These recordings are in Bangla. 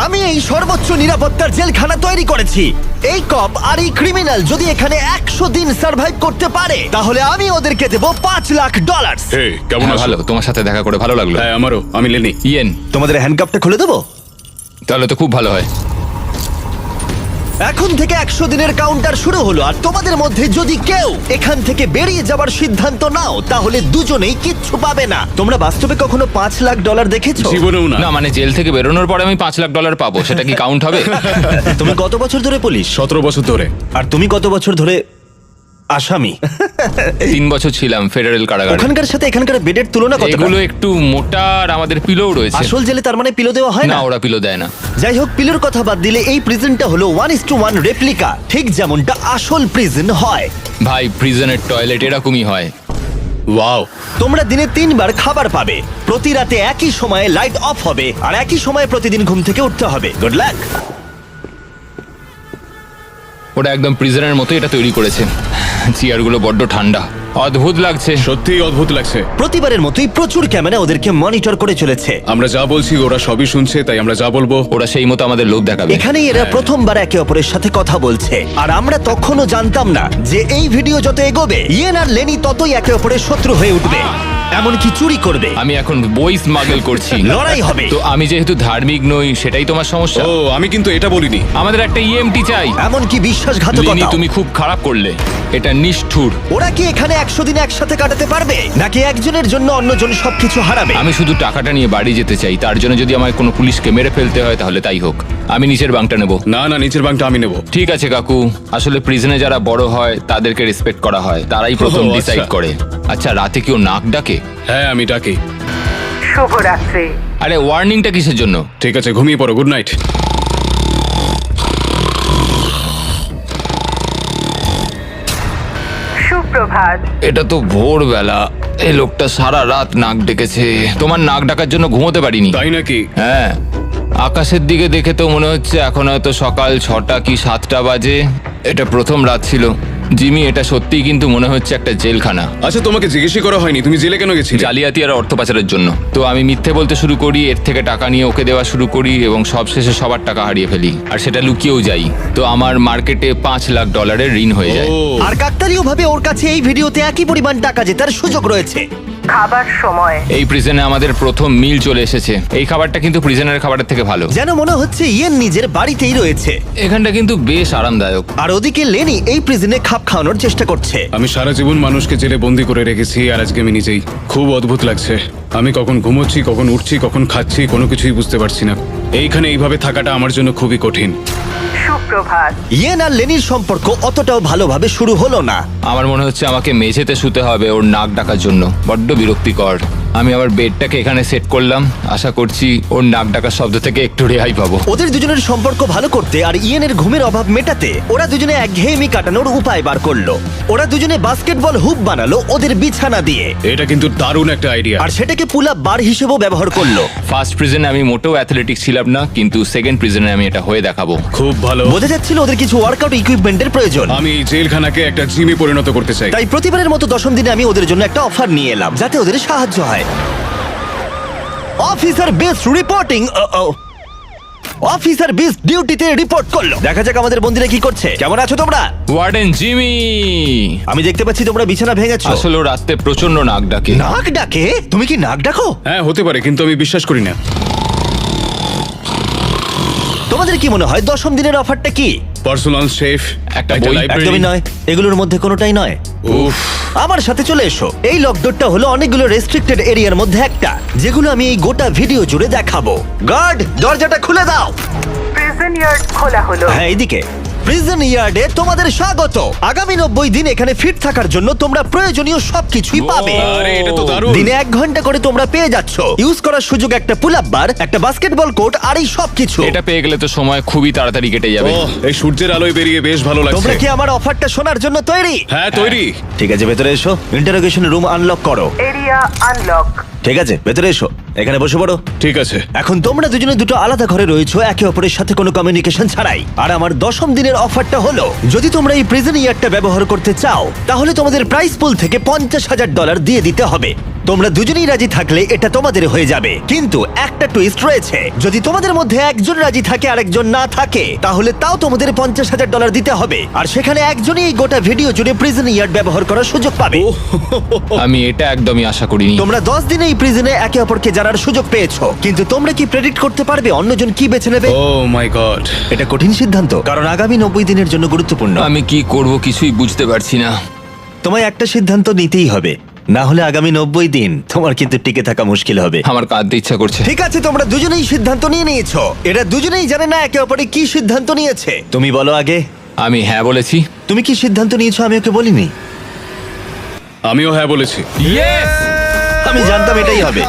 আমি এই সর্বোচ্চ নিরাপত্তার জেলখানা তৈরি করেছি। এই কপ আর এই ক্রিমিনাল যদি এখানে 100 দিন সার্ভাইভ করতে পারে তাহলে আমি ওদেরকে দেব $5,00,000। হে কেমন আছো? ভালো, তোমার সাথে দেখা করে ভালো লাগলো। হ্যাঁ আমারও। আমি লেনি। ইয়েন, তোমাদের হ্যান্ডকাপটা খুলে দেবো? তাহলে তো খুব ভালো হয়। এখন থেকে 100 দিনের কাউন্টার শুরু হলো, আর তোমাদের মধ্যে যদি কেউ এখান থেকে বেরিয়ে যাবার সিদ্ধান্ত নাও তাহলে দুজনেই কিচ্ছু পাবে না। তোমরা বাস্তবে কখনো $5,00,000 দেখেছো? জীবনেও না। না মানে জেল থেকে বেরোনোর পরে আমি $5,00,000 পাবো, সেটা কি কাউন্ট হবে? তুমি কত বছর ধরে পুলিশ? 17 বছর ধরে। আর তুমি কত বছর ধরে আসামি? 3 বছর ছিলাম ফেডারেল কারাগারে। ওখানকার সাথে এখানকার বেডের তুলনা কত? এগুলো একটু মোটা আর আমাদের পিলোও রয়েছে। আসল জেলে তার মানে পিলো দেওয়া হয় না, না? ওরা পিলো দেয় না। যাই হোক, পিলোর কথা বাদ দিলে এই প্রিজনটা হলো 1:1 রেপ্লিকা, ঠিক যেমনটা আসল প্রিজন হয়। ভাই, প্রিজনের টয়লেট এরকমই হয়। ওয়াও। তোমরা দিনে 3 বার খাবার পাবে, প্রতি রাতে একই সময়ে লাইট অফ হবে, আর একই সময়ে প্রতিদিন ঘুম থেকে উঠতে হবে। Good luck. ওটা একদম প্রিজনের মতো এটা তৈরি করেছে। চেয়ারগুলো বড্ড ঠান্ডা, অদ্ভুত লাগছে। সত্যিই অদ্ভুত লাগছে। প্রতিবারের মতোই প্রচুর ক্যামেরা ওদেরকে মনিটর করে চলেছে। আমরা যা বলছি ওরা সবই শুনছে, তাই আমরা যা বলবো ওরা সেই মতো আমাদের লোক দেখাবে। এখানেই এরা প্রথমবার একে অপরের সাথে কথা বলছে, আর আমরা তখনও জানতাম না যে এই ভিডিও যত এগোবে ইয়েন আর লেনি ততই একে অপরের শত্রু হয়ে উঠবে, এমনকি চুরি করবে। আমি এখন বই স্মাগল করছি। লড়াই হবে। তো আমি যেহেতু ধার্মিক নই, সেটাই তোমার সমস্যা। ও আমি কিন্তু এটা বলিনি। আমাদের একটা ইএমটি চাই। এমনকি লিনি, বিশ্বাসঘাতকতা। তুমি খুব খারাপ করলে, এটা নিষ্ঠুর। ওরা কি এখানে 100 দিন একসাথে কাটাতে পারবে, নাকি একজনের জন্য অন্যজন সবকিছু হারাবে? আমি শুধু টাকাটা নিয়ে বাড়ি যেতে চাই, তার জন্য যদি আমায় কোনো পুলিশকে মেরে ফেলতে হয় তাহলে তাই হোক। আমি নিচের বাংটা নেব। না না, নিচের বাংটা আমি নেব। ঠিক আছে কাকু, আসলে প্রিজনে যারা বড় হয় তাদেরকে রেসপেক্ট করা হয়, তারাই প্রথম ও, আচ্ছা। ডিসাইড করে। আচ্ছা, রাতে কেউ নাক ডাকে? হ্যাঁ আমি ডাকি। শুভরাত্রি। আরে ওয়ার্নিংটা কিসের জন্য? ঠিক আছে, ঘুমিয়ে পড়ো। Good night. সুপ্রভাত। এটা তো ভোরবেলা, এই লোকটা সারা রাত নাক ডেকেছে। তোমার নাক ডাকার জন্য ঘুমোতে পারিনি। তাই নাকি? হ্যাঁ, আকাশের দিকে দেখে তো মনে হচ্ছে এখন হয়তো সকাল 6টা কি 7টা বাজে। এটা প্রথম রাত ছিল। জিমি, এটা সত্যিই কিন্তু মনে হচ্ছে একটা জেলখানা। আচ্ছা, তোমাকে জিজ্ঞেসই করা হয়নি তুমি জেলে কেন গেছিলে? জালিয়াতি আর অর্থ পাচারের জন্য। তো আমি মিথ্যে বলতে শুরু করি, এর থেকে টাকা নিয়ে ওকে দেওয়া শুরু করি, এবং সবশেষে সবার টাকা হারিয়ে ফেলি, আর সেটা লুকিয়েও যাই। তো আমার মার্কেটে $5,00,000 ঋণ হয়ে যায়। ও আর কাকতালীয় ভাবে ওর কাছে এই ভিডিওতে একই পরিমাণ টাকা জেতার সুযোগ রয়েছে। খাবার সময়। এই প্রিজনে আমাদের প্রথম মিল চলে এসেছে। এই খাবারটা কিন্তু প্রিজনের খাবারের থেকে ভালো। যেন মনে হচ্ছে ইয়েন নিজের বাড়িতেই রয়েছে। এখানটা কিন্তু বেশ আরামদায়ক। আর ওদিকে লেনি এই প্রিজনে খাপ খাওয়ানোর চেষ্টা করছে। আমি সারা জীবন মানুষকে জেলে বন্দি করে রেখেছি, আর আজকে আমি নিজেই। খুব অদ্ভুত লাগছে। আমি কখন ঘুমোচ্ছি, কখন উঠছি, কখন খাচ্ছি, কোনো কিছুই বুঝতে পারছি না। এইখানে এইভাবে থাকাটা আমার জন্য খুবই কঠিন। সুপ্রভাত। ইয়েন আর লেনির সম্পর্ক অতটাও ভালোভাবে শুরু হলো না। আমার মনে হচ্ছে আমাকে মেঝেতে শুতে হবে ওর নাক ডাকার জন্য। বড্ড বিরক্তিকর। আমি আবার বেডটাকে এখানে সেট করলাম, আশা করছি ওর নাক ডাকার শব্দ থেকে একটু রেহাই পাবো। ওদের দুজনের সম্পর্ক ভালো করতে আর ইয়েনের ঘুমের অভাব মেটাতে ওরা দুজনে একঘেয়েমি কাটানোর উপায় বার করলো। ওরা দুজনে বাস্কেটবল হুপ বানালো ওদের বিছানা দিয়ে, এটা কিন্তু দারুণ একটা আইডিয়া। আর সেটাকে পুল আপ বার হিসেবেও ব্যবহার করলো। ফার্স্ট প্রিজনে আমি মোটেও অ্যাথলেটিক ছিলাম না, কিন্তু সেকেন্ড প্রিজনে আমি এটা হয়ে দেখাবো। খুব ভালো। বোঝা যাচ্ছিল ওদের কিছু ওয়ার্কআউট ইকুইপমেন্টের প্রয়োজন। আমি এই জেলখানাকে একটা জিমে পরিণত করতে চাই। তাই প্রতিবারের মতো 10ম দিনে আমি ওদের জন্য একটা অফার নিয়ে এলাম, যাতে ওদের সাহায্য হয়। Officer best reporting. Officer best ডিউটিতে রিপোর্ট করলো। দেখা যাক আমাদের বন্ধুরা কি করছে। কেমন আছো তোমরা? ওয়ার্ডেন জিমি, আমি দেখতে পাচ্ছি তোমরা বিছানা ভেঙেছো। আসলে ও রাতে প্রচন্ড নাক ডাকে। নাক ডাকে? তুমি কি নাক ডাকো? হ্যাঁ হতে পারে, কিন্তু আমি বিশ্বাস করি না। তোমাদের কি মনে হয় 10ম দিনের অফারটা কি? পার্সোনাল শেফ, একটা বই, একদমই নয়, এগুলোর মধ্যে কোনোটাই নয়। উফ, আমার সাথে চলে এসো। এই লকডাউনটা হলো অনেকগুলো রেস্ট্রিক্টেড এরিয়ার মধ্যে একটা, যেগুলো আমি এই গোটা ভিডিও জুড়ে দেখাবো। গার্ড, দরজাটা খুলে দাও। প্রিজন ইয়ার্ড খোলা হলো। হ্যাঁ, এইদিকে। প্রিজন ইয়ার্ডে তোমাদের স্বাগত। আগামী 90 দিন এখানে ফিট থাকার জন্য তোমরা প্রয়োজনীয় সবকিছুই পাবে। আরে এটা তো দারুণ। দিনে 1 ঘন্টা করে তোমরা পেয়ে যাচ্ছ। ইউজ করার সুযোগ একটা পুল আপ বার, একটা বাস্কেটবল কোর্ট, আর এই সবকিছু। এটা পেয়ে গেলে তো সময় খুবই তাড়াতাড়ি কেটে যাবে। ওহ, এই সূর্যের আলোয় বেরিয়ে বেশ ভালো লাগছে। তোমরা কি আমার অফারটা শোনার জন্য তৈরি? হ্যাঁ তৈরি। ঠিক আছে, ভেতরে এসো। ইন্টারোগেশন রুম আনলক করো। Area unlock. ঠিক আছে, ভেতরে এসো। এখানে বসে পড়ো। ঠিক আছে। এখন তোমরা দুজনে দুটো আলাদা ঘরে রয়েছো, একে অপরের সাথে কোনো কমিউনিকেশন ছাড়াই। আর আমার 10ম দিনের অফারটা হলো, যদি তোমরা এই প্রিজন ইয়ারটা ব্যবহার করতে চাও তাহলে তোমাদের প্রাইস পুল থেকে $50,000 দিয়ে দিতে হবে। তোমরা দুজনেই রাজি থাকলে এটা তোমাদের হয়ে যাবে, কিন্তু একটা টুইস্ট রয়েছে। যদি তোমাদের মধ্যে একজন রাজি থাকে আর একজন না থাকে, তাহলে তাও তোমাদের $50,000 দিতে হবে, আর সেখানে একজনই এই গোটা ভিডিও জুড়ে প্রিজন ইয়ার্ড ব্যবহার করার সুযোগ পাবে। আমি এটা একদমই আশা করিনি। তোমরা 10 দিনে এই প্রিজনে একে অপরকে জানার সুযোগ পেয়েছো, কিন্তু তোমরা কি প্রেডিক্ট করতে পারবে অন্যজন কি বেছে নেবে? ও মাই গড। এটা কঠিন সিদ্ধান্ত, কারণ আগামী 90 দিনের জন্য গুরুত্বপূর্ণ। আমি কি করব কিছুই বুঝতে পারছি না। তোমায় একটা সিদ্ধান্ত নিতেই হবে, না হলে আগামী 90 দিন তোমার কিন্তু টিকে থাকা মুশকিল হবে। আমার কাঁদতে ইচ্ছা করছে। ঠিক আছে, তোমরা দুজনেই সিদ্ধান্ত নিয়ে নিয়েছো। এরা দুজনেই জানে না একে অপরে কি সিদ্ধান্ত নিয়েছে। তুমি বলো আগে। আমি হ্যাঁ বলেছি। তুমি কি সিদ্ধান্ত নিয়েছো আমি ওকে বলিনি? আমিও হ্যাঁ বলেছি। আমি জানতাম এটাই হবে।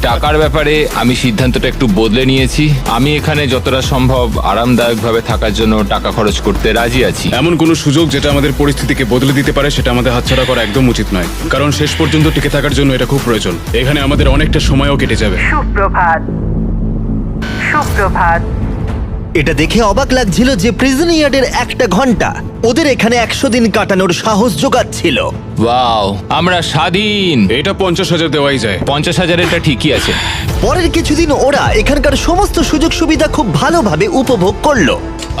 টাকার ব্যাপারে আমি সিদ্ধান্তটা একটু বদলে নিয়েছি। আমি এখানে যতটা সম্ভব আরামদায়কভাবে থাকার জন্য টাকা খরচ করতে রাজি আছি। এমন কোনো সুযোগ যেটা আমাদের পরিস্থিতিকে বদলে দিতে পারে সেটা আমাদের হাতছাড়া করা একদম উচিত নয়, কারণ শেষ পর্যন্ত টিকে থাকার জন্য এটা খুব প্রয়োজন। এখানে আমাদের অনেকটা সময়ও কেটে যাবে। সুপ্রভাত। সুপ্রভাত। এটা দেখে অবাক লাগছিল যে প্রিজন ইয়ার্ডের একটা ঘন্টা ওদের এখানে 100 দিন কাটানোর সাহস জোগাচ্ছিল। ওয়াও, আমরা স্বাধীন। এটা 50,000 দেওয়াই যায়। 50,000 এটা ঠিকই আছে। পরের কিছুদিন ওরা এখানকার সমস্ত সুযোগ সুবিধা খুব ভালোভাবে উপভোগ করলো।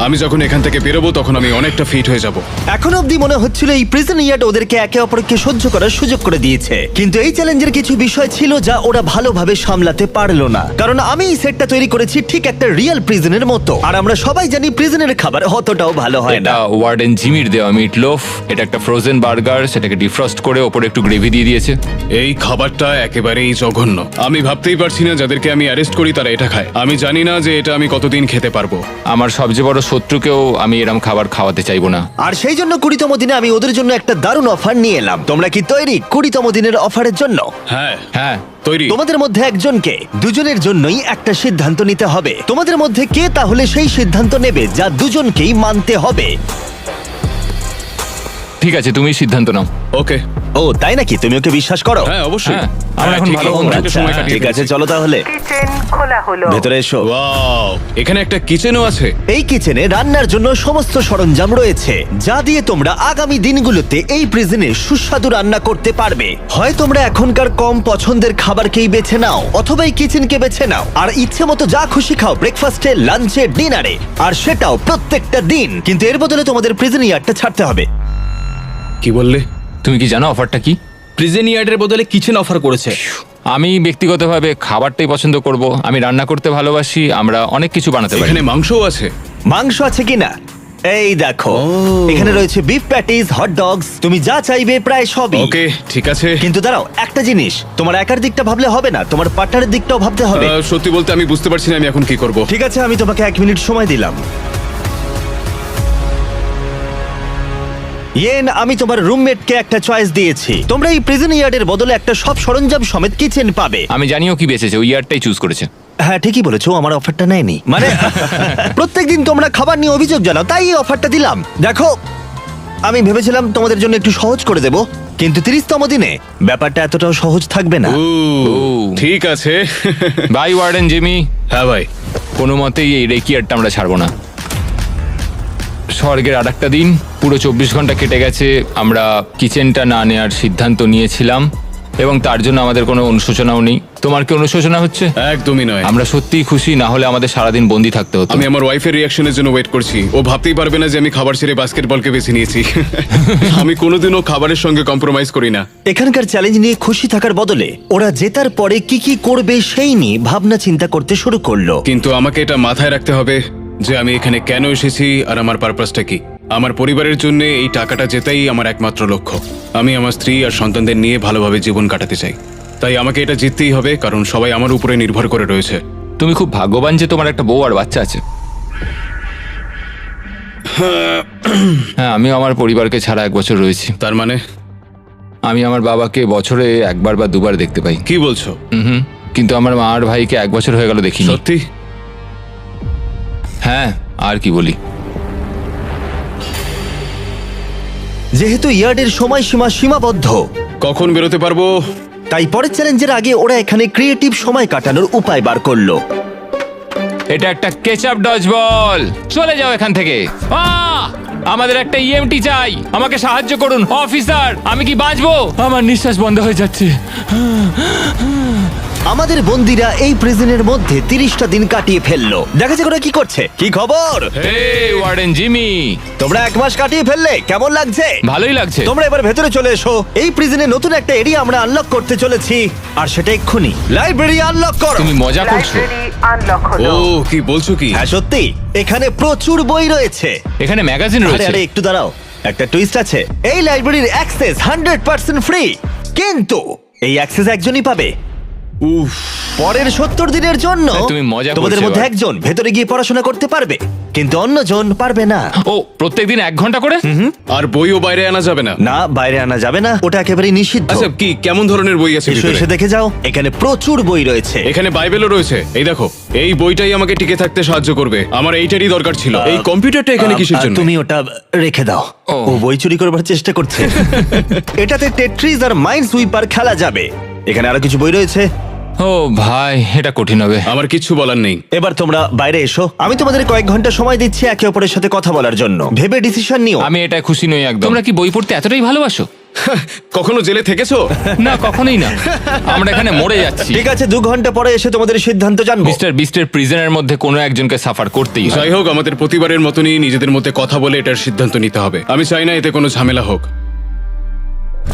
আমি যখন এখান থেকে বেরোবো তখন আমি অনেকটা ফিট হয়ে যাব। এখন অবধি মনে হচ্ছিল এই প্রিজন ইয়ার্ড ওদেরকে একে অপরকে সহ্য করার সুযোগ করে দিয়েছে, কিন্তু এই চ্যালেঞ্জের কিছু বিষয় ছিল যা ওরা ভালোভাবে সামলাতে পারলো না। কারণ আমি এই সেটটা তৈরি করেছি ঠিক একটা রিয়েল প্রিজনের মতো, আর আমরা সবাই জানি প্রিজনের খাবার অতটাও ভালো হয় না। এটা ওয়ার্ডেন জিমির দেওয়া মিট লোফ। এটা একটা ফ্রোজেন বার্গার, সেটাকে ডিফ্রস্ট করে ওপরে একটু গ্রেভি দিয়ে দিয়েছে। এই খাবারটা একেবারেই জঘন্য। আমি ভাবতেই পারছি না যাদেরকে আমি অ্যারেস্ট করি তারা এটা খায়। আমি জানি না যে এটা আমি কতদিন খেতে পারবো। আমার সবচেয়ে বড় শত্রুকেও আমি এরম খাবার খাওয়াতে চাইবো না। আর সেই জন্য 20তম দিনে আমি ওদের জন্য একটা দারুণ অফার নিয়ে এলাম। তোমরা কি তৈরি 20তম দিনের অফারের জন্য? হ্যাঁ হ্যাঁ, তৈরি। তোমাদের মধ্যে একজনকে দুজনের জন্যই একটা সিদ্ধান্ত নিতে হবে। তোমাদের মধ্যে কে তাহলে সেই সিদ্ধান্ত নেবে যা দুজনকেই মানতে হবে? ঠিক আছে, তুমি সিদ্ধান্ত নাও। ওকে। ও তাই নাকি? তুমি ওকে বিশ্বাস করো? হ্যাঁ অবশ্যই। হ্যাঁ, আমরা এখন ঠিক ভালো আছে, বন্ধু। অনেকটা সময় কাটিয়ে ঠিক আছে, ফেলেছি। চলো তাহলে কিচেন খোলা হলো। ভেতরে এসো। ওয়াও, এখানে একটা কিচেনও আছে। এই কিচেনে রান্নার জন্য সমস্ত সরঞ্জাম রয়েছে, যা দিয়ে তোমরা আগামী দিনগুলোতে এই প্রিজনে সুস্বাদু রান্না করতে পারবে। হয় তোমরা এখনকার কম পছন্দের খাবারকেই বেছে নাও, অথবা এই কিচেনকে বেছে নাও আর ইচ্ছে মতো যা খুশি খাও ব্রেকফাস্টে, লাঞ্চে, ডিনারে, আর সেটাও প্রত্যেকটা দিন। কিন্তু এর বদলে তোমাদের প্রিজন ইয়ার্ডটা ছাড়তে হবে। কি বললে? তুমি কি জানো অফারটা কি? প্রিজন ইয়ার্ডের বদলে কিচেন অফার করেছে। আমি ব্যক্তিগতভাবে খাবারটাই পছন্দ করব। আমি রান্না করতে ভালোবাসি। আমরা অনেক কিছু বানাতে পারি। এখানে মাংসও আছে। মাংস আছে কিনা? এই দেখো, এখানে রয়েছে বিফ প্যাটিস, হট ডগস, তুমি যা চাইবে প্রায় সবই। ওকে, ঠিক আছে। কিন্তু দাঁড়াও, একটা জিনিস, তোমার একার দিকটা ভাবলে হবে না, তোমার পার্টনারের দিকটাও ভাবতে হবে। সত্যি বলতে আমি বুঝতে পারছি না আমি এখন কি করব। ঠিক আছে, আমি তোমাকে 1 মিনিট সময় দিলাম। ইয়েন, আমি তোমার রুমমেটকে একটা চয়েস দিয়েছি। তোমরা এই প্রিজন ইয়ার্ডের বদলে একটা সব সরঞ্জাম সমেত কিচেন পাবে। আমি জানিও কি বেঁচেছে, ওই ইয়ারটাই চুজ করেছে। হ্যাঁ ঠিকই বলেছো, আমার অফারটা নেয়নি। মানে প্রত্যেকদিন তোমরা খাবার নিয়ে অভিযোগ জানাও, তাই এই অফারটা দিলাম। দেখো, আমি ভেবেছিলাম তোমাদের জন্য একটু সহজ করে দেব, কিন্তু 30তম দিনে ব্যাপারটা এতটাও সহজ থাকবে না। ও, ঠিক আছে। Bye warden Jimmy. হ্যাঁ ভাই। কোনো মতেই এই রেকিয়ারটা আমরা ছাড়বো না। স্বর্গের আর একটা দিন, পুরো 24 ঘন্টা কেটে গেছে। আমরা কিচেনটা না নেওয়ার সিদ্ধান্ত নিয়েছিলাম এবং তার জন্য আমাদের কোনো অনুশোচনাও নেই। তোমার কি অনুশোচনা হচ্ছে? একদমই নয়। আমরা সত্যিই খুশি, না হলে আমাদের সারাদিন বন্দি থাকতে হতো। আমি আমার ওয়াইফের রিঅ্যাকশনের জন্য ওয়েট করছি। ও ভাবতেই পারবে না যে আমি খাবার ছেড়ে বাস্কেটবলকে বেছে নিয়েছি। আমি কোনোদিনও খাবারের সঙ্গে কম্প্রোমাইজ করি না। এখানকার চ্যালেঞ্জ নিয়ে খুশি থাকার বদলে ওরা জেতার পরে কি কি করবে সেই নিয়ে ভাবনা চিন্তা করতে শুরু করলো। কিন্তু আমাকে এটা মাথায় রাখতে হবে যে আমি এখানে কেন এসেছি আর আমার পারপাসটা কি। আমার পরিবারের জন্য এই টাকাটা জেতাই আমার একমাত্র লক্ষ্য। আমি আমার স্ত্রী আর সন্তানদের নিয়ে ভালোভাবে জীবন কাটাতে চাই, তাই আমাকে এটা জিততেই হবে, কারণ সবাই আমার উপরে নির্ভর করে রয়েছে। তুমি খুব ভাগ্যবান যে তোমার একটা বউ আর বাচ্চা আছে। হ্যাঁ, আমি আমার পরিবারকে ছাড়া 1 বছর রয়েছি। তার মানে? আমি আমার বাবাকে বছরে 1বার বা 2বার দেখতে পাই। কি বলছো? কিন্তু আমার মা আর ভাইকে 1 বছর হয়ে গেল দেখিনি। সত্যি? হ্যাঁ, আর কি বলি। যেহেতু ইয়ার্ডের সময়সীমা সীমাবদ্ধ, কখন বেরোতে পারবো? তাই পরের চ্যালেঞ্জের আগে ওরা এখানে ক্রিয়েটিভ সময় কাটানোর উপায় বার করলো। এটা একটা কেচাপ ডজ বল। চলে যাও এখান থেকে। আহ! আমাদের একটা ইএমটি চাই, আমাকে সাহায্য করুন অফিসার। আমি কি বাঁচবো? আমার নিঃশ্বাস বন্ধ হয়ে যাচ্ছে। আমাদের বন্দিরা এই প্রিজনের মধ্যে 30টা দিন কাটিয়ে ফেললো। দেখা যাক ওরা কি করছে। কি খবর? হে ওয়ার্ডেন জিমি, তোমরা 1 মাস কাটিয়ে ফেললে, কেমন লাগছে? ভালোই লাগছে। তোমরা এবার ভেতরে চলে এসো। এই প্রিজনে নতুন একটা এরিয়া আমরা আনলক করতে চলেছি, আর সেটা এক্ষুনি। লাইব্রেরি আনলক করো। তুমি মজা করছো? লাইব্রেরি আনলক ও হলো। কি বলছো কি? হ্যাঁ সত্যি, এখানে প্রচুর বই রয়েছে। এখানে ম্যাগাজিন আরে রয়েছে। আরে একটু দাঁড়াও, একটা টুইস্ট আছে। এই লাইব্রেরির অ্যাক্সেস 100% ফ্রি, কিন্তু এই অ্যাক্সেস একজনই পাবে। উফ, পরের 70 দিনের জন্য তুমি মজা তোমাদের করছো মধ্যে এবার। একজন ভেতরে গিয়ে পড়াশোনা করতে পারবে, কিন্তু অন্যজন পারবে না। ও প্রত্যেকদিন 1 ঘন্টা করে? আর বইও বাইরে আনা যাবে না? না, বাইরে আনা যাবে না, ওটা একেবারেই নিষিদ্ধ। আচ্ছা, কি কেমন ধরনের বই আছে এসো ভিতরে? এসে দেখে যাও, এখানে প্রচুর বই রয়েছে। এখানে বাইবেলও রয়েছে। এই দেখো, এই বইটাই আমাকে টিকে থাকতে সাহায্য করবে। আমার এইটারই দরকার ছিল। এই কম্পিউটারটা এখানে কিসের জন্য? তুমি ওটা রেখে দাও। ও। ও বই চুরি করবার চেষ্টা করছে। এটাতে টেট্রিস আর মাইন্ড সুইপার খেলা যাবে। এখানে আরো কিছু বই রয়েছে। ও ভাই, এটা কঠিন হবে। আমার কিচ্ছু বলার নেই। এবার তোমরা বাইরে এসো, আমি তোমাদের কয়েক ঘন্টা সময় দিচ্ছি একে অপরের সাথে কথা বলার জন্য। ভেবে ডিসিশন নিও। আমি এটা খুশি নই একদম। তোমরা কি বই পড়তে এতটাই ভালোবাসো? কখনো জেলে থেকেছো? না, কখনোই না। আমরা এখানে মরে যাচ্ছি। ঠিক আছে, 2 ঘন্টা পরে এসে তোমাদের সিদ্ধান্ত জানবো। মিস্টার বিস্টের প্রিজনের মধ্যে কোনো একজনকে সাফার করতেই হয়। যাই হোক, আমাদের প্রতিবারের মতনই নিজেদের মধ্যে কথা বলে এটার সিদ্ধান্ত নিতে হবে। আমি চাই না এতে কোনো ঝামেলা হোক।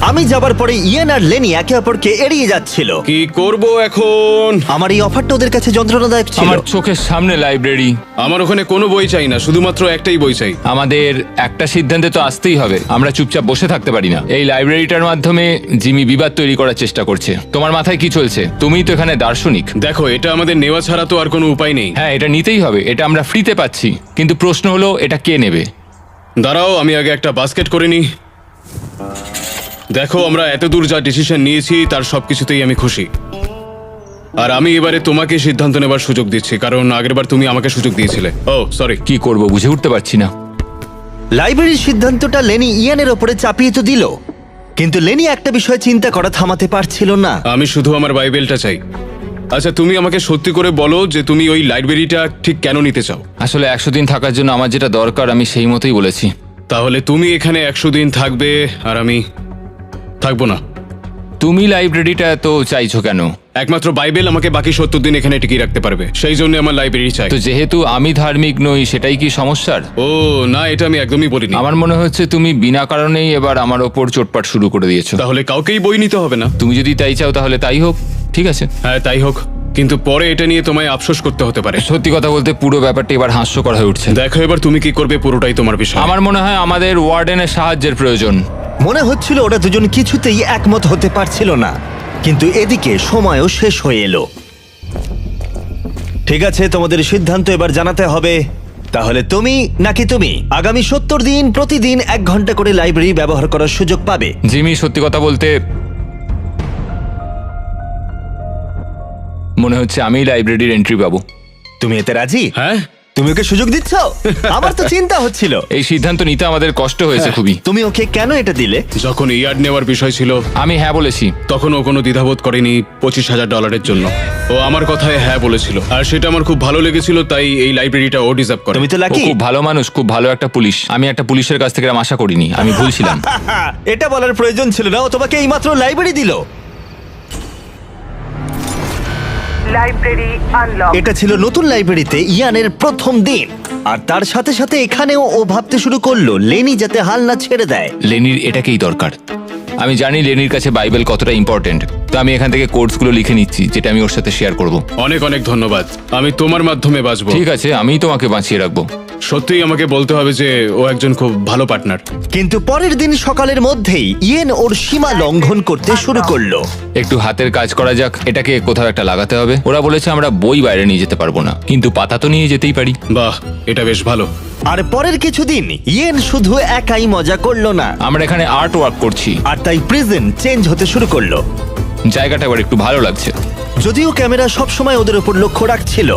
আমি যাবার পরে ইয়েন আর লেনি একে অপরকে এড়িয়ে যাচ্ছিল। কি করব এখন? আমার এই অফারটা ওদের কাছে যন্ত্রণাদায়ক ছিল। আমার চোখের সামনে লাইব্রেরি। আমার ওখানে কোনো বই চাই না, শুধুমাত্র একটাই বই চাই। আমাদের একটা সিদ্ধান্তে তো আসতেই হবে। আমরা চুপচাপ বসে থাকতে পারি না। এই লাইব্রেরিটার মাধ্যমে জিমি বিবাদ তৈরি করার চেষ্টা করছে। তোমার মাথায় কি চলছে? তুমিই তো এখানে দার্শনিক। দেখো, এটা আমাদের নেওয়া ছাড়া তো আর কোনো উপায় নেই। হ্যাঁ, এটা নিতেই হবে। এটা আমরা ফ্রিতে পাচ্ছি, কিন্তু প্রশ্ন হলো এটা কে নেবে? দাঁড়াও, আমি আগে একটা বাস্কেট করে নিই। দেখো, আমরা এত দূর যা ডিসিশন নিয়েছি তার সবকিছুতেই আমি খুশি। আর আমি এবারে তোমাকে সিদ্ধান্ত নেবার সুযোগ দিচ্ছি, কারণ আগেরবার তুমি আমাকে সুযোগ দিয়েছিলে। ও সরি। কি করব বুঝে উঠতে পারছি না। লাইব্রেরির সিদ্ধান্তটা লেনি ইয়ানের ওপরে চাপিয়ে তো দিল, কিন্তু লেনি একটা বিষয় চিন্তা করা থামাতে পারছিল না। আমি শুধু আমার বাইবেলটা চাই। আচ্ছা, তুমি আমাকে সত্যি করে বলো যে তুমি ওই লাইব্রেরিটা ঠিক কেন নিতে চাও? আসলে 100 দিন থাকার জন্য আমার যেটা দরকার আমি সেই মতোই বলেছি। তাহলে তুমি এখানে 100 দিন থাকবে আর আমি থাকবো না। তুমি লাইব্রেরিটা এত চাইছো কেন? একমাত্র বাইবেল আমাকে বাকি 70 দিন এখানে টিকিয়ে রাখতে পারবে, সেই জন্য আমার লাইব্রেরি চাই। তো যেহেতু আমি ধার্মিক নই, সেটাই কি সমস্যার? ও না, এটা আমি একদমই বলিনি। আমার মনে হচ্ছে তুমি বিনা কারণেই এবার আমার ওপর চোটপাট শুরু করে দিয়েছো। তাহলে কাউকেই বই নিতে হবে না? তুমি যদি তাই চাও তাহলে তাই হোক, ঠিক আছে। হ্যাঁ, তাই হোক, কিন্তু পরে এটা নিয়ে তোমায় আফসোস করতে হতে পারে। সত্যি কথা বলতে পুরো ব্যাপারটা এবার হাস্যকর হয়ে উঠছে। দেখো, এবার তুমি কি করবে পুরোটাই তোমার বিষয়। আমার মনে হয় আমাদের ওয়ার্ডেনের সাহায্যের প্রয়োজন। মনে হচ্ছিল ওরা দুজন কিছুতেই একমত হতে পারছিল না, কিন্তু এদিকে সময়ও শেষ হয়ে এলো। ঠিক আছে, তোমাদের সিদ্ধান্ত এবার জানাতে হবে। তাহলে তুমি নাকি তুমি আগামী 70 দিন প্রতিদিন 1 ঘন্টা করে লাইব্রেরি ব্যবহার করার সুযোগ পাবে। জিমি, সত্যি কথা বলতে মনে হচ্ছে আমি লাইব্রেরির এন্ট্রি পাবো। তুমি এতে রাজি? হ্যাঁ, তুমি ওকে সুযোগ দিচ্ছ? আমার তো চিন্তা হচ্ছিল। এই সিদ্ধান্ত নিতে আমাদের কষ্ট হয়েছে খুবই। তুমি ওকে কেন এটা দিলে? যখন ইয়ার্ড নেওয়ার বিষয় ছিল আমি হ্যাঁ বলেছি। তখন ও কোনো দ্বিধাবোধ করেনি $25,000 জন্য। ও আমার কথায় হ্যাঁ বলেছিল, আর সেটা আমার খুব ভালো লেগেছিল, তাই এই লাইব্রেরিটা ও ডিজার্ভ করে। তুমি তো ও লাকি। খুব ভালো মানুষ, খুব ভালো একটা পুলিশ। আমি একটা পুলিশের কাছ থেকে এরম আশা করিনি, আমি ভুলছিলাম। এটা বলার প্রয়োজন ছিল না, ও তোমাকে এইমাত্র লাইব্রেরি দিল। Library unlock. এটা ছিল নতুন লাইব্রেরিতে ইয়ানের প্রথম দিন, আর তার সাথে সাথে এখানেও ও ভাবতে শুরু করলো লেনি যাতে হাল না ছেড়ে দেয়। লেনির এটাকেই দরকার। আমি জানি লেনির কাছে বাইবেল কতটা ইম্পর্টেন্ট, তো আমি এখান থেকে কোর্সগুলো লিখে নিচ্ছি যেটা আমি ওর সাথে শেয়ার করব। অনেক অনেক ধন্যবাদ, আমি তোমার মাধ্যমে বাঁচবো। ঠিক আছে, আমিই তোমাকে বাঁচিয়ে রাখবো। সত্যিই আমাকে বলতে হবে যে ও একজন খুব ভালো পার্টনার। কিন্তু পরের দিন সকালের মধ্যেই ইয়েন ওর সীমা লঙ্ঘন করতে শুরু করলো। একটু হাতের কাজ করা যাক, এটাকে কোথাও একটা লাগাতে হবে। ওরা বলেছে আমরা বই বাইরে নিয়ে যেতে পারবো না, কিন্তু পাতা তো নিয়ে যেতেই পারি। বাহ, এটা বেশ ভালো। আর পরের কিছুদিন ইয়েন শুধু একাই মজা করলো না, আমরা এখানে আর্ট ওয়ার্ক করছি। আর তাই প্রিজন চেঞ্জ হতে শুরু করলো। জায়গাটা এবার একটু ভালো লাগছে। যদিও ক্যামেরা সবসময় ওদের উপর লক্ষ্য রাখছিল,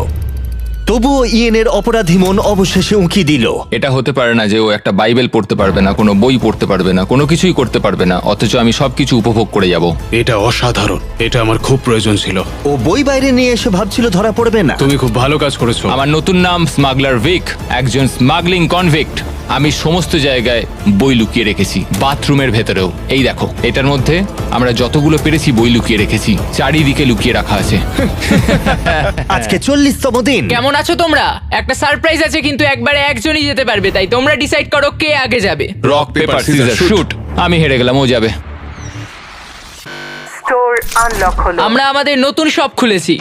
তবুও ইয়েনের অপরাধী মন অবশেষে উঁকি দিল। এটা হতে পারে না যে ও একটা বাইবেল পড়তে পারবে না, কোনো বই পড়তে পারবে না, কোনো কিছুই করতে পারবে না, অথচ আমি সবকিছু উপভোগ করে যাব। এটা অসাধারণ, এটা আমার খুব প্রয়োজন ছিল। ও বই বাইরে নিয়ে এসে ভাবছিল ধরা পড়বে না। তুমি খুব ভালো কাজ করেছো। আমার নতুন নাম স্মাগলার ভিক, একজন স্মাগলিং কনভিক্ট। আমি সমস্ত জায়গায় বই লুকিয়ে রেখেছি, বাথরুমের ভেতরেও। এই দেখো, এটার মধ্যে আমরা যতগুলো পেরেছি বই লুকিয়ে রেখেছি, চারিদিকে লুকিয়ে রাখা আছে। আজকে 40তম দিন। কেমন আছো তোমরা? একটা সারপ্রাইজ আছে, কিন্তু একবারে একজনই যেতে পারবে, তাই তোমরা ডিসাইড করো কে আগে যাবে। Rock paper scissor shoot. আমি হেরে গেলাম, ও যাবে। স্টোর আনলক হলো। আমরা আমাদের নতুন শপ খুলেছি।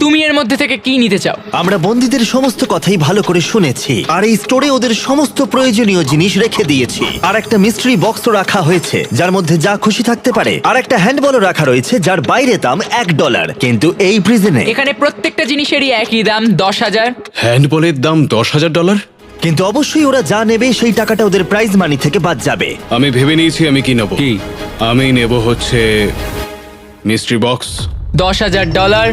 তুমি এর মধ্যে থেকে কি নিতে চাও? আমরা বন্দীদের সমস্ত কথাই ভালো করে শুনেছি, আর এই স্টোরে ওদের সমস্ত প্রয়োজনীয় জিনিস রেখে দিয়েছি। আর একটা মিস্ট্রি বক্সও রাখা হয়েছে, যার মধ্যে যা খুশি থাকতে পারে। আর একটা হ্যান্ডবলও রাখা রয়েছে, যার বাইরে দাম $1। কিন্তু এই প্রিজনে এখানে প্রত্যেকটা জিনিসেরই একই দাম, 10,000। হ্যান্ডবলের দাম $10,000। কিন্তু অবশ্যই ওরা যা নেবে সেই টাকাটা ওদের প্রাইজ মানি থেকে বাদ যাবে। আমি ভেবে নিয়েছি আমি কি নেব। আমি নেব হচ্ছে মিস্ট্রি বক্স। $10,000।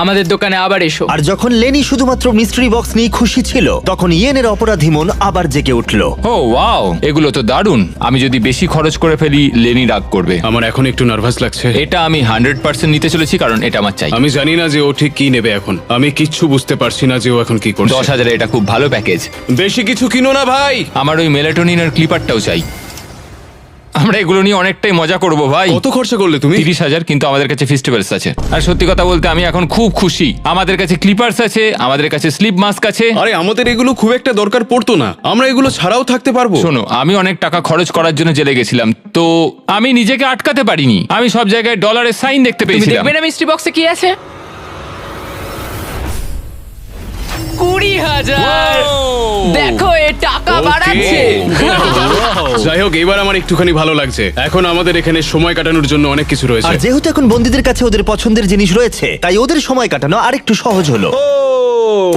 আমাদের দোকানে আবার এসো। আর যখন লেনি শুধুমাত্র মিস্ট্রি বক্স নিয়ে খুশি ছিল, তখন ইয়েনের অপরাধী মন আবার জেগে উঠলো। ও ওয়াও, এগুলো তো দারুণ। আমি যদি বেশি খরচ করে ফেলি, লেনি রাগ করবে। আমার এখন একটু নার্ভাস লাগছে। এটা আমি 100% নিতে চলেছি, কারণ এটা আমার চাই। আমি জানি না যে ও ঠিক কি নেবে এখন। আমি কিচ্ছু বুঝতে পারছি না যে ও এখন কি করছে। 10,000 এটা খুব ভালো প্যাকেজ। বেশি কিছু কিনো না ভাই। আমার ওই মেলাটোনিনের ক্লিপারটাও চাই। আমরা এগুলো নিয়ে অনেকটাই মজা করব ভাই। কত খরচা করলে তুমি? 30,000, কিন্তু আমাদের কাছে ফেস্টিভ্যালস আছে। আর সত্যি কথা বলতে আমি এখন খুব খুশি। আমাদের কাছে ক্লিপার্স আছে, আমাদের কাছে স্লিপ মাস্ক আছে। আরে আমাদের এগুলো খুব একটা দরকার পড়তো না, আমরা এগুলো ছাড়াও থাকতে পারবো। শোনো, আমি অনেক টাকা খরচ করার জন্য জেলে গেছিলাম, তো আমি নিজেকে আটকাতে পারিনি। আমি সব জায়গায় ডলারের সাইন দেখতে তুমি পেয়েছিলাম। দেখবে না মিস্ট্রি বক্সে কি আছে? 20,000। দেখো, এ টাকা Okay. বাড়াচ্ছে। যাই হোক, এবার আমার একটুখানি ভালো লাগছে। এখন আমাদের এখানে সময় কাটানোর জন্য অনেক কিছু আর রয়েছে। যেহেতু এখন বন্দীদের কাছে ওদের পছন্দের জিনিস রয়েছে, তাই ওদের সময় কাটানো আরেকটু সহজ হলো।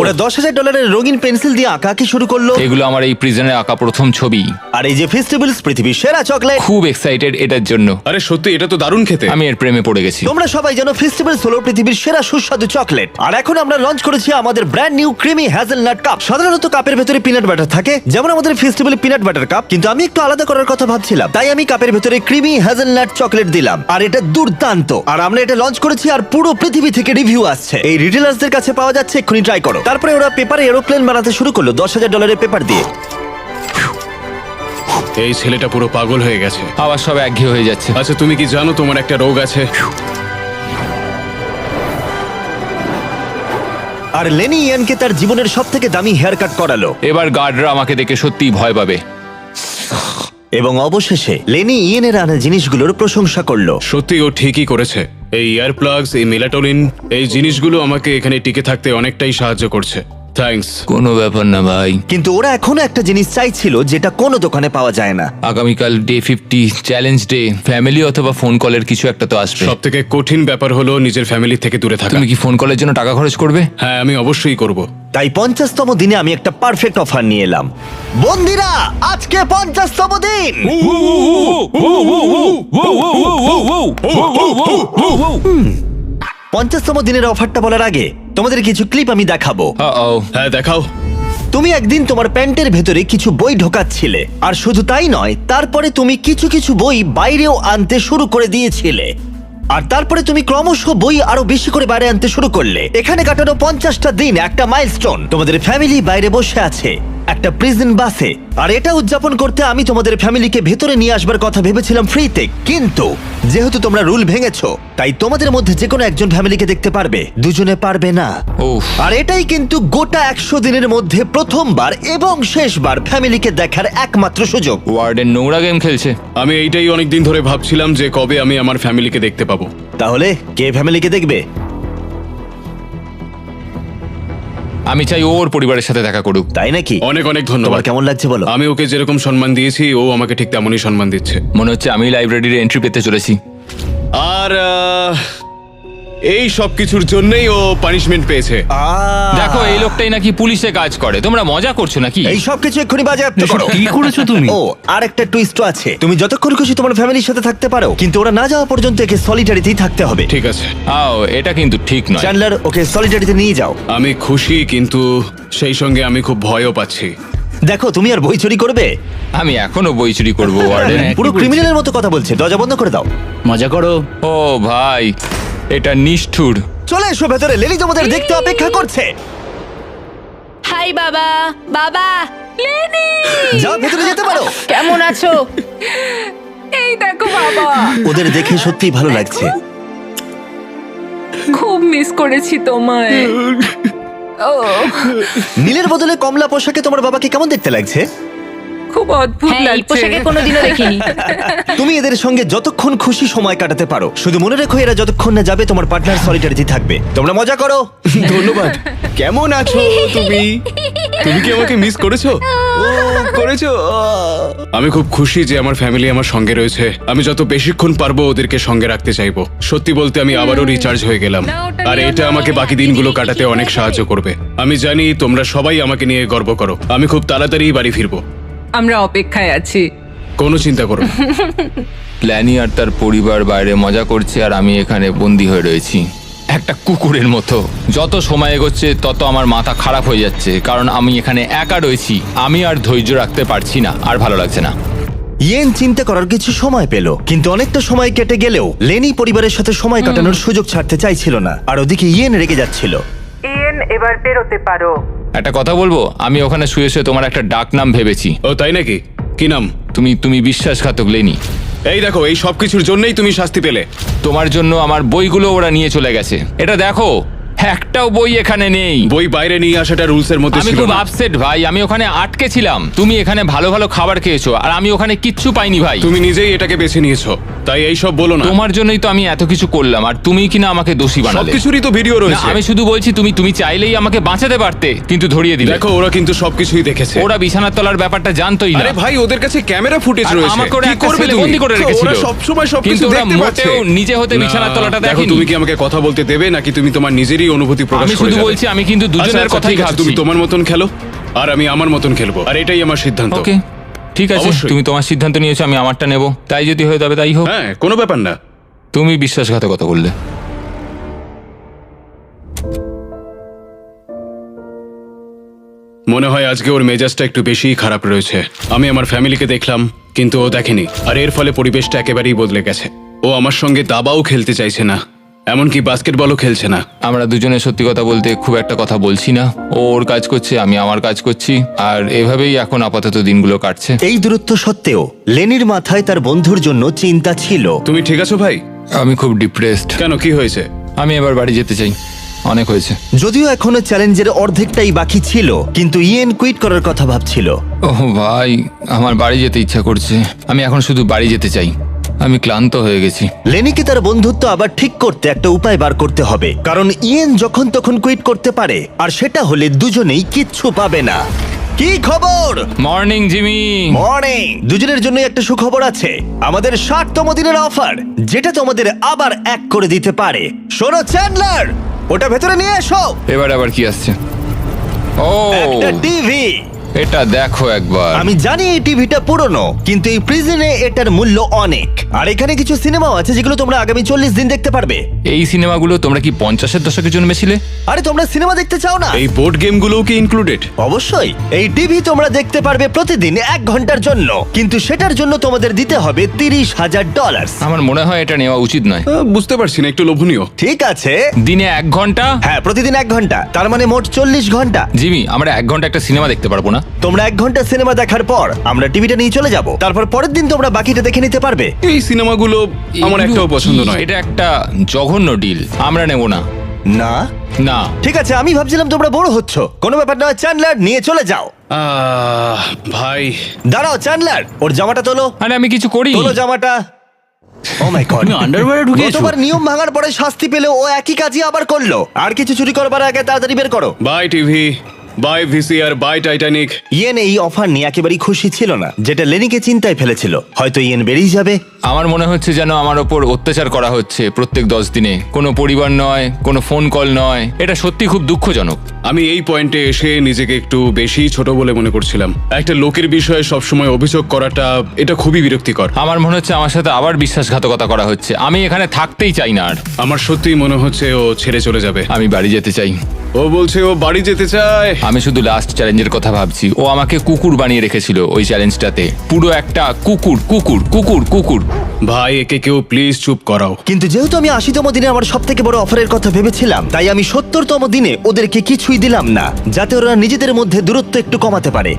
ওরা $10,000 রঙিন পেন্সিল দিয়ে আঁকাআঁকি শুরু করলো। এগুলো আমার এই প্রিজনে আঁকা প্রথম ছবি। আর এই যে ফেস্টিভ্যালস পৃথিবীর সেরা চকলেট, খুব এক্সাইটেড এটার জন্য। আরে সত্যি, এটা তো দারুণ খেতে। আমি এর প্রেমে পড়ে গেছি। তোমরা সবাই জানো ফেস্টিভ্যালস হলো পৃথিবীর সেরা সুস্বাদু চকলেট। আর এখন আমরা লঞ্চ করেছি আমাদের brand new creamy hazelnut cup. সাধারণত কাপের ভেতরে পিনাট বাটার থাকে, যেমন আমাদের ফেস্টিভ্যাল পিনাট বাটার কাপ, কিন্তু আমি একটু আলাদা করার কথা ভাবছিলাম, তাই আমি কাপের ভেতরে ক্রিমি হ্যাজেলনাট চকলেট দিলাম। আর এটা দুর্দান্ত। আর আমরা এটা লঞ্চ করেছি, আর পুরো পৃথিবী থেকে রিভিউ আসছে। এই রিটেলার্সদের কাছে পাওয়া যাচ্ছে, এক্ষুনি ট্রাই করো। তারপরে ওরা পেপারে এরোপ্লেন বানাতে শুরু করলো $10,000 পেপার দিয়ে। এই ছেলেটা পুরো পাগল হয়ে গেছে। আবার সব একঘেয়ে হয়ে যাচ্ছে। আচ্ছা, তুমি কি জানো তোমার একটা রোগ আছে? আর লেনি ইয়ানকে তার জীবনের সব থেকে দামি হেয়ার কাট করালো। এবার গার্ডরা আমাকে দেখে সত্যিই ভয় পাবে। এবং অবশেষে লেনি ইয়েনের আনা জিনিসগুলোর প্রশংসা করলো। সত্যি ও ঠিকই করেছে। এই ইয়ার প্লাগস, এই মেলাটোনিন, এই জিনিসগুলো আমাকে এখানে টিকে থাকতে অনেকটাই সাহায্য করছে। থ্যাঙ্কস। কোনো ব্যাপার না ভাই। কিন্তু ওরা এখনো একটা জিনিস চাইছিল, যেটা কোনো দোকানে পাওয়া যায় না। আগামীকাল ডে 50 চ্যালেঞ্জ ডে। ফ্যামিলি অথবা ফোন কলের কিছু একটা তো আসবে। সব থেকে কঠিন ব্যাপার হলো নিজের ফ্যামিলি থেকে দূরে থাকা। তুমি কি ফোন কলের জন্য টাকা খরচ করবে? হ্যাঁ, আমি অবশ্যই করব। তাই 50তম দিনে আমি একটা পারফেক্ট অফার নিয়ে এলাম। বন্দিরা, আজকে 50তম দিন। 50তম দিনের অফারটা বলার আগে তোমাদের কিছু ক্লিপ আমি দেখাবো। হ্যাঁ, দেখাও। তুমি একদিন তোমার প্যান্টের ভেতরে কিছু বই ঢোকাচ্ছিলে, আর শুধু তাই নয়, তারপরে তুমি কিছু কিছু বই বাইরেও আনতে শুরু করে দিয়েছিলে। আর তারপরে তুমি ক্রমশ বই আরো বেশি করে বাইরে আনতে শুরু করলে। এখানে কাটানো 50টা দিন একটা মাইলস্টোন। তোমাদের ফ্যামিলি বাইরে বসে আছে একটা প্রিজন বাসে, আর এটা উদযাপন করতে আমি তোমাদের ফ্যামিলিকে ভেতরে নিয়ে আসবার কথা ভেবেছিলাম ফ্রিতে। কিন্তু যেহেতু তোমরা রুল ভেঙেছো, তাই তোমাদের মধ্যে যে কোনো একজন ফ্যামিলিকে দেখতে পারবে, দুজনে পারবে না। উফ। আর এটাই কিন্তু গোটা 100 দিনের মধ্যে প্রথমবার এবং শেষবার ফ্যামিলিকে দেখার একমাত্র সুযোগ। ওয়ার্ডেন নোংরা গেম খেলছে। আমি এইটাই অনেকদিন ধরে ভাবছিলাম যে কবে আমি আমার ফ্যামিলিকে দেখতে পাবো। তাহলে কে ফ্যামিলিকে দেখবে? আমি চাই ওর পরিবারের সাথে দেখা করুক। তাই নাকি? অনেক অনেক তোমার ধন্যবাদ। কেমন লাগছে বলো? আমি ওকে যেরকম সম্মান দিয়েছি, ও আমাকে ঠিক তেমনই সম্মান দিচ্ছে। মনে হচ্ছে আমি লাইব্রেরির এন্ট্রি পেতে চলেছি। আর এই সব কিছুর জন্যই ও পানিশমেন্ট পেয়েছে। দেখো, এই লোকটাই নাকি পুলিশে কাজ করে। তোমরা মজা করছো নাকি? এই সব কিছু এক্ষুনি বাজেয়াপ্ত করো। কি করেছো তুমি? ও, আর একটা টুইস্ট আছে। তুমি যতক্ষণ খুশি তোমার ফ্যামিলির সাথে থাকতে পারো, কিন্তু ওরা না যাওয়া পর্যন্ত একে সলিটারিতেই থাকতে হবে। ঠিক আছে, এটা কিন্তু ঠিক নয়। চ্যান্ডলার, ওকে সলিটারিতে নিয়ে যাও। আমি খুশি, কিন্তু সেই সঙ্গে আমি খুব ভয়ও পাচ্ছি। দেখো, তুমি আর বই চুরি করবে? আমি এখনো বই চুরি করবো ওয়ার্ডেন। পুরো ক্রিমিনালের মতো কথা বলছে। দরজা বন্ধ করে দাও। মজা করো। ও ভাই, এটা নিষ্ঠুর। চলে এসো ভেতরে, লেলি তোমাদের দেখতে অপেক্ষা করছে। হাই বাবা। বাবা, যাও ভেতরে যেতে পারো। কেমন আছো? এই দেখো বাবা, ওদের দেখে সত্যিই ভালো লাগছে। খুব মিস করেছি তোমায়। ও নীলের বদলে কমলা পোশাকে তোমার বাবাকে কেমন দেখতে লাগছে? খুব অদ্ভুত হ্যাঁ, এই লাগছে। পোশাকে কোনোদিনও দেখিনি। তুমি এদের সঙ্গে যতক্ষণ খুশি সময় কাটাতে পারো, শুধু মনে রেখো এরা যতক্ষণ না যাবে তোমার পার্টনার সলিটারিটি থাকবে। তোমরা মজা করো। ধন্যবাদ। কেমন আছো তুমি? তুমি কি আমাকে মিস করেছো? ও করেছো। আমি খুব খুশি যে আমার ফ্যামিলি আমার সঙ্গে রয়েছে। আমি যত বেশিক্ষণ পারবো ওদেরকে সঙ্গে রাখতে চাইবো। সত্যি বলতে আমি আবারও রিচার্জ হয়ে গেলাম, আর এটা আমাকে বাকি দিনগুলো কাটাতে অনেক সাহায্য করবে। আমি জানি তোমরা সবাই আমাকে নিয়ে গর্ব করো। আমি খুব তাড়াতাড়ি বাড়ি ফিরবো। আমরা অপেক্ষায় আছি। কোনো চিন্তা করো না। প্ল্যানি আর তার পরিবার বাইরে মজা করছে আর আমি এখানে বন্দি হয়ে রয়েছি একটা কুকুরের মতো। যত সময় এগোচ্ছে তত আমার মাথা খারাপ হয়ে যাচ্ছে, কারণ আমি এখানে একা রয়েছি। আমি আর ধৈর্য রাখতে পারছি না, আর ভালো লাগছে না। ইয়েন চিন্তা করার কিছু সময় পেল, কিন্তু অনেকটা সময় কেটে গেলেও লেনি পরিবারের সাথে সময় কাটানোর সুযোগ ছাড়তে চাইছিল না। আর ওদিকে ইয়েন রেগে যাচ্ছিল। ইয়েন, এবার বেরোতে পারো। একটা কথা বলবো, আমি ওখানে শুয়ে শুয়ে তোমার একটা ডাক নাম ভেবেছি। ও তাই নাকি? কি নাম? তুমি বিশ্বাসঘাতক লেনি। এই দেখো, এই সব কিছুর জন্যই তুমি শাস্তি পেলে। তোমার জন্য আমার বইগুলো ওরা নিয়ে চলে গেছে। এটা দেখো, একটাও বই এখানে নেই। বই বাইরে নিয়ে আসাটা রুলস এর মধ্যে আমি ছিল খুব না। আপসেট ভাই, আমি ওখানে আটকে ছিলাম। তুমি এখানে ভালো ভালো খাবার খেয়েছো আর আমি ওখানে কিচ্ছু পাইনি ভাই। তুমি নিজেই এটাকে বেছে নিয়েছো, তাই এই সব বলো না। তোমার জন্যই তো আমি এত কিছু করলাম, আর তুমি কিনা আমাকে দোষী বানালে। সবকিছুরই তো ভিডিও না, রয়েছে। আমি শুধু বলছি তুমি চাইলেই আমাকে বাঁচাতে পারতে, কিন্তু ধরিয়ে দিলে। দেখো, ওরা কিন্তু সবকিছুই দেখেছে। ওরা বিছানার তলার ব্যাপারটা জানতোই না। আরে ভাই, ওদের কাছে ক্যামেরা ফুটেজ আর রয়েছে। আমাকে ওরা কি একটা করবে সেলে তুমি? বন্দি করে রেখেছিল। ওরা সবসময় সবকিছু কিন্তু ওরা দেখতে পাচ্ছে। মোটেও নিজে হতে বিছানার তলাটা দেখো, দেখেনি। তুমি কি আমাকে কথা বলতে দেবে, নাকি তুমি তোমার নিজেরই অনুভূতি প্রকাশ আমি করে শুধু যাবে? বলছি, আমি কিন্তু দুজনের আচ্ছা, কথাই ঠিক আছে, ভাবছি। তুমি তোমার মতন খেলো আর আমি আমার মতন খেলবো, আর এটাই আমার সিদ্ধান্ত। ওকে, ঠিক আছে, অবশ্যই। তুমি তোমার সিদ্ধান্ত নিয়েছো, আমি আমারটা নেব। তাই যদি হয়ে যাবে তাই হোক। হ্যাঁ, কোনো ব্যাপার না। তুমি বিশ্বাসঘাতকতা করলে। মনে হয় আজকে ওর মেজাজটা একটু বেশিই খারাপ রয়েছে। আমি আমার ফ্যামিলিকে দেখলাম, কিন্তু ও দেখেনি, আর এর ফলে পরিবেশটা একেবারেই বদলে গেছে। ও আমার সঙ্গে দাবাও খেলতে চাইছে না, এমনকি বাস্কেটবলও খেলছে না। আমরা দুজনে সত্যি কথা বলতে খুব একটা কথা বলছি না। ও ওর কাজ করছে, আমি আমার কাজ করছি, আর এভাবেই এখন আপাতত দিনগুলো কাটছে। এই দূরত্ব সত্ত্বেও লেনির মাথায় তার বন্ধুর জন্য চিন্তা ছিল। তুমি ঠিক আছো ভাই? আমি খুব ডিপ্রেসড। কেন, কি হয়েছে? আমি এবার বাড়ি যেতে চাই, অনেক হয়েছে। যদিও এখনো চ্যালেঞ্জের অর্ধেকটাই বাকি ছিল, কিন্তু ইয়েন কুইট করার কথা ভাবছিল। ওহ ভাই, আমার বাড়ি যেতে ইচ্ছা করছে। আমি এখন শুধু বাড়ি যেতে চাই। আমি ক্লান্ত হয়ে গেছি। লেনিকে তার বন্ধুত্ব আবার ঠিক করতে একটা উপায় বার করতে হবে, কারণ ইয়েন যখন তখন কুইট করতে পারে, আর সেটা হলে দুজনেই কিচ্ছু পাবে না। কি খবর? Morning Jimmy. মর্নিং। দুজনের জন্য একটা সুখবর আছে। আমাদের 60তম দিনের অফার, যেটা তোমাদের আবার এক করে দিতে পারে। শোনো চ্যান্ডলার, ওটা ভেতরে নিয়ে এসো। এবার আবার কি আসছে? ও, একটা টিভি। এটা দেখো একবার। আমি জানি এই টিভিটা পুরনো, কিন্তু এই প্রিজনে এটার মূল্য অনেক। আর এখানে কিছু সিনেমাও আছে যেগুলো তোমরা আগামী 40 দিন দেখতে পারবে। এই সিনেমাগুলো তোমরা কি 50-এর দশকে জন্মেছিলে? আরে তোমরা সিনেমা দেখতে চাও না? এই বোর্ড গেমগুলোও কি ইনক্লুডেড? অবশ্যই। এই টিভি তোমরা দেখতে পারবে প্রতিদিন 1 ঘন্টার জন্য, কিন্তু সেটার জন্য তোমাদের দিতে হবে $30,000। আমার মনে হয় এটা নেওয়া উচিত নয়। বুঝতে পারছি না, একটু লোভনীয়। ঠিক আছে। দিনে 1 ঘন্টা? হ্যাঁ, প্রতিদিন 1 ঘন্টা, তার মানে মোট 40 ঘন্টা। জিমি, আমরা 1 ঘন্টা একটা সিনেমা দেখতে পারবো না? তোমরা 1 ঘন্টা সিনেমা দেখার পর আমরা টিভিটা নিয়ে চলে যাব, তারপর পরের দিন তোমরা বাকিটা দেখে নিতে পারবে। এই সিনেমাগুলো আমার এগুলো একটাও পছন্দ কি? নয়। এটা একটা জঘন্য ডিল, আমরা নেব না। না, না। ঠিক আছে, আমি ভাবছিলাম তোমরা বড় হচ্ছ। কোনো ব্যাপার নয়, চ্যান্ডলার নিয়ে চলে যাও। ভাই, দাঁড়াও চ্যান্ডলার, ওর জামাটা তোলো। আরে আমি কিছু করি। তোলো জামাটা। ও মাই গড, তুমি আন্ডারওয়্যারে ঢুকিয়েছো? গতবার নিয়ম ভাঙার পরে শাস্তি পেলে ও একই কাজই আবার করলো। আর কিছু চুরি করবার আগে তাড়াতাড়ি বের করো। Bye TV, bye VCR, bye Titanic. ইয়েন এই অফার নিয়ে একেবারেই খুশি ছিল না, যেটা লেনিকে চিন্তায় ফেলেছিল। হয়তো ইয়েন বেরিয়ে যাবে। আমার মনে হচ্ছে যেন আমার ওপর অত্যাচার করা হচ্ছে প্রত্যেক 10 দিনে। কোনো পরিবার নয়, কোনো ফোন কল নয়। এটা সত্যি খুব দুঃখজনক। আমি এই পয়েন্টে এসে নিজেকে একটু বেশি ছোট বলে মনে করছিলাম। একটা লোকের বিষয়ে সবসময় অভিযোগ করাটা, এটা খুবই বিরক্তিকর। আমার মনে হচ্ছে আমার সাথে আবার বিশ্বাসঘাতকতা করা হচ্ছে। আমি এখানে থাকতেই চাই না আর। আমার সত্যিই মনে হচ্ছে ও ছেড়ে চলে যাবে। আমি বাড়ি যেতে চাই। ও বলছে ও বাড়ি যেতে চায়। আমি শুধু লাস্ট চ্যালেঞ্জের কথা ভাবছি। ও আমাকে কুকুর বানিয়ে রেখেছিল ওই চ্যালেঞ্জটাতে। পুরো একটা কুকুর কুকুর কুকুর কুকুর। ভাই, একে কেউ প্লিজ চুপ করাও। কিন্তু যেহেতু আমি 80তম দিনে আমার সব থেকে বড় অফারের কথা ভেবেছিলাম, তাই আমি 70তম দিনে ওদেরকে কিছুই দিলাম না, যাতে ওরা নিজেদের মধ্যে দূরত্ব একটু কমাতে পারে।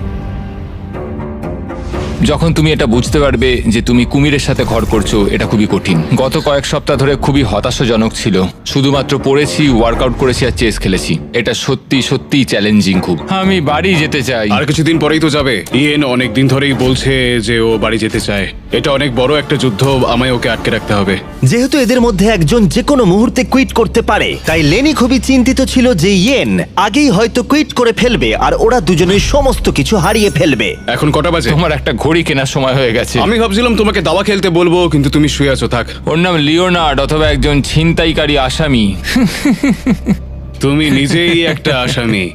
যখন তুমি এটা বুঝতে পারবে যে তুমি কুমিরের সাথে ঘর করছো, এটা খুবই কঠিন। গত কয়েক সপ্তাহ ধরে খুবই হতাশাজনক ছিল। শুধুমাত্র পড়েছি, ওয়ার্কআউট করেছি আর চেস খেলেছি। এটা সত্যি সত্যি চ্যালেঞ্জিং খুব। আমি বাড়ি যেতে চাই। আর কিছুদিন পরেই তো যাবে। ইয়েন অনেক দিন ধরেই বলছে যে ও বাড়ি যেতে চায়। এটা অনেক বড় একটা যুদ্ধ, আমায় ওকে আটকে রাখতে হবে। যেহেতু এদের মধ্যে একজন যে কোনো মুহূর্তে কুইট করতে পারে, তাই লেনি খুবই চিন্তিত ছিল যে ইয়েন আগেই হয়তো কুইট করে ফেলবে আর ওরা দুজনের সমস্ত কিছু হারিয়ে ফেলবে। এখন কটা বাজে? তোমার একটা ঘড়ি কেনার সময় হয়ে গেছে। আমি ভাবছিলাম তোমাকে দাবা খেলতে বলবো, কিন্তু তুমি শুয়ে আছো। থাক। ওর নাম লিওনার্ড, অথবা একজন ছিনতাইকারী আসামি। তুমি নিজেই একটা আসামি,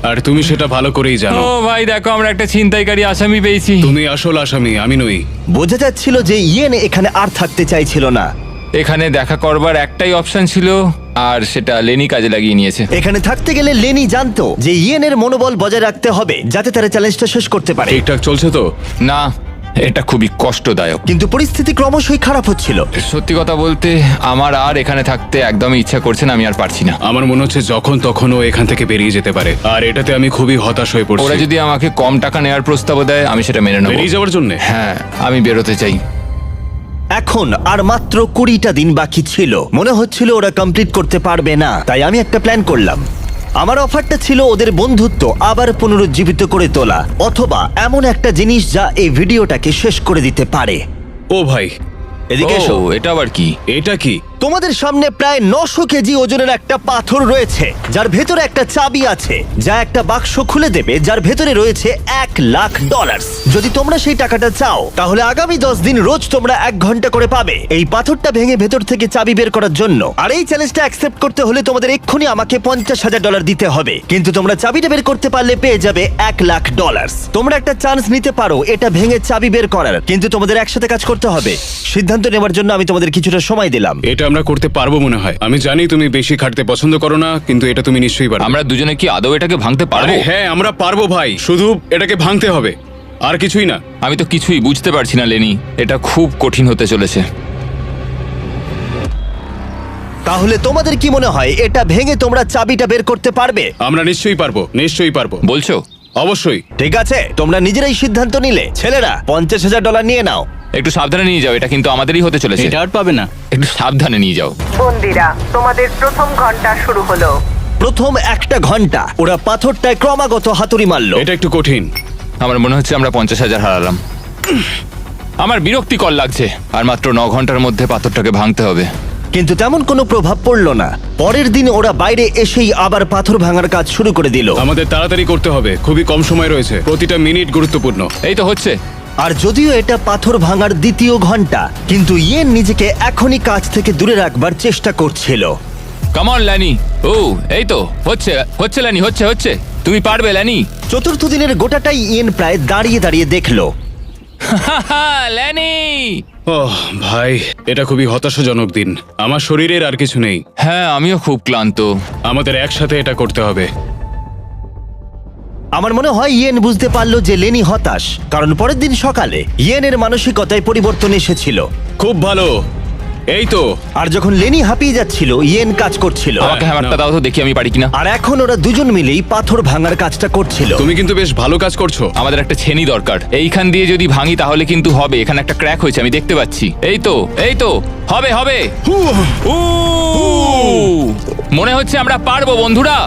আর তুমি সেটা ভালো করেই জানো। ও ভাই দেখো, আমরা একটা ছিনতাইকারী আসামি পেয়েছি। তুমি আসল আসামি, আমি নই। বোঝা যাচ্ছিল যে ইয়েন এখানে আর থাকতে চাইছিল না। এখানে দেখা করবার একটাই অপশন ছিল, আর সেটা লেনি কাজে লাগিয়ে নিয়েছে। এখানে থাকতে গেলে লেনি জানতো যে ইয়েনের মনোবল বজায় রাখতে হবে যাতে তারা চ্যালেঞ্জটা শেষ করতে পারে। ঠিকঠাক চলছে তো? না, এটা খুবই কষ্টদায়ক। কিন্তু পরিস্থিতি ক্রমশই খারাপ হচ্ছিল। সত্যি কথা বলতে আমার আর এখানে থাকতে একদমই ইচ্ছা করছে না। আমি আর পারছি না। আমার মনে হচ্ছে যখন তখন ও এখান থেকে বেরিয়ে যেতে পারে, আর এটাতে আমি খুবই হতাশ হয়ে পড়ছি। ওরা যদি আমাকে কম টাকা নেওয়ার প্রস্তাব দেয়, আমি সেটা মেনে নেব। বেরিয়ে যাওয়ার জন্য? হ্যাঁ, আমি বেরোতে চাই। এখন আর মাত্র 20টা দিন বাকি ছিল। মনে হচ্ছিল ওরা কমপ্লিট করতে পারবে না, তাই আমি একটা প্ল্যান করলাম। আমার অফারটা ছিল ওদের বন্ধুত্ব আবার পুনরুজ্জীবিত করে তোলা, অথবা এমন একটা জিনিস যা এই ভিডিওটাকে শেষ করে দিতে পারে। ও ভাই, এদিকে এসো। ও, এটা আবার কি? এটা কি? তোমাদের সামনে প্রায় 900 কেজি ওজনের একটা পাথর রয়েছে, যার ভেতরে একটা চাবি আছে, যা একটা বাক্স খুলে দেবে, যার ভেতরে রয়েছে $1,00,000। যদি তোমরা সেই টাকাটা চাও, তাহলে আগামী 10 দিন রোজ তোমরা 1 ঘন্টা করে পাবে এই পাথরটা ভেঙে ভেতর থেকে চাবি বের করার জন্য। আর এই চ্যালেঞ্জটা অ্যাকসেপ্ট করতে হলে তোমাদের এক্ষুনি আমাকে $50,000 দিতে হবে। কিন্তু তোমরা চাবিটা বের করতে পারলে পেয়ে যাবে $1,00,000। তোমরা একটা চান্স নিতে পারো এটা ভেঙে চাবি বের করার, কিন্তু তোমাদের একসাথে কাজ করতে হবে। সিদ্ধান্ত নেওয়ার জন্য আমি তোমাদের কিছুটা সময় দিলাম। এটা আমরা করতে পারবো মনে হয়। আমি জানি তুমি বেশি খাটতে পছন্দ করো না, কিন্তু এটা তুমি নিশ্চয়ই পারবে। আমরা দুজনে কি আদৌ এটাকে ভাঙতে পারবো? আরে হ্যাঁ, আমরা পারবো ভাই, শুধু এটাকে ভাঙতে হবে, আর কিছুই না। আমি তো কিছুই বুঝতে পারছি না লেনি, এটা খুব কঠিন হতে চলেছে। তাহলে তোমাদের কি মনে হয় এটা ভেঙে তোমরা চাবিটা বের করতে পারবে? আমরা নিশ্চয়ই পারবো, নিশ্চয়ই পারবো। বলছো? অবশ্যই। ঠিক আছে, তোমরা নিজেরাই সিদ্ধান্ত নিলে। ছেলেরা, $50,000 নিয়ে নাও। একটু সাবধানে নিয়ে যাও, এটা কিন্তু আমাদেরই হতে চলেছে। এটা আর পাবে না। একটু সাবধানে নিয়ে যাও। বন্দিরা, তোমাদের প্রথম ঘন্টা শুরু হলো। প্রথম 1 ঘন্টা ওরা পাথরটায় ক্রমাগত হাতুড়ি মারলো। এটা একটু কঠিন। আমার মনে হচ্ছে আমরা 50,000 হারালাম। আমার বিরক্তিকর লাগছে। আর মাত্র 9 ঘন্টার মধ্যে পাথরটাকে ভাঙতে হবে। কিন্তু তেমন কোনো প্রভাব পড়লো না। পরের দিন ওরা বাইরে এসেই আবার পাথর ভাঙার কাজ শুরু করে দিল। আমাদের তাড়াতাড়ি করতে হবে, খুবই কম সময় রয়েছে, প্রতিটা মিনিট গুরুত্বপূর্ণ। এই তো হচ্ছে। আর যদিও এটা পাথর ভাঙার দ্বিতীয় ঘন্টা, কিন্তু ইয়েন নিজেকে এখনই কাজ থেকে দূরে রাখবার চেষ্টা করছিল। Come on ল্যানি। ও, এই তো হচ্ছে হচ্ছে ল্যানি, হচ্ছে হচ্ছে। তুমি পারবে ল্যানি। চতুর্থ দিনের গোটাটাই ইয়েন প্রায় দাঁড়িয়ে দাঁড়িয়ে দেখলো। ল্যানি! ওহ ভাই, এটা খুবই হতাশাজনক দিন। আমার শরীরের আর কিছু নেই। হ্যাঁ, আমিও খুব ক্লান্ত। আমাদের একসাথে এটা করতে হবে। আমার মনে হয় ইয়েন বুঝতে পারলো যে লেনি হতাশ, কারণ পরের দিন সকালে ইয়েনের মানসিকতায় পরিবর্তন এসেছিল। খুব ভালো, এই তো। আর যখন লেনি হাঁপিয়ে যাচ্ছিল, ইয়েন কাজ করছিল। আমাকে হ্যামারটা দাও তো, দেখি আমি পারি কিনা। আর এখন ওরা দুজন মিলেই পাথর ভাঙার কাজটা করছিল। তুমি কিন্তু বেশ ভালো কাজ করছো। আমাদের একটা ছেনি দরকার। এইখান দিয়ে যদি ভাঙি তাহলে কিন্তু হবে। এখানে একটা ক্র্যাক হয়েছে, আমি দেখতে পাচ্ছি। এই তো, এই তো, হবে হবে। মনে হচ্ছে আমরা পারবো বন্ধুরা।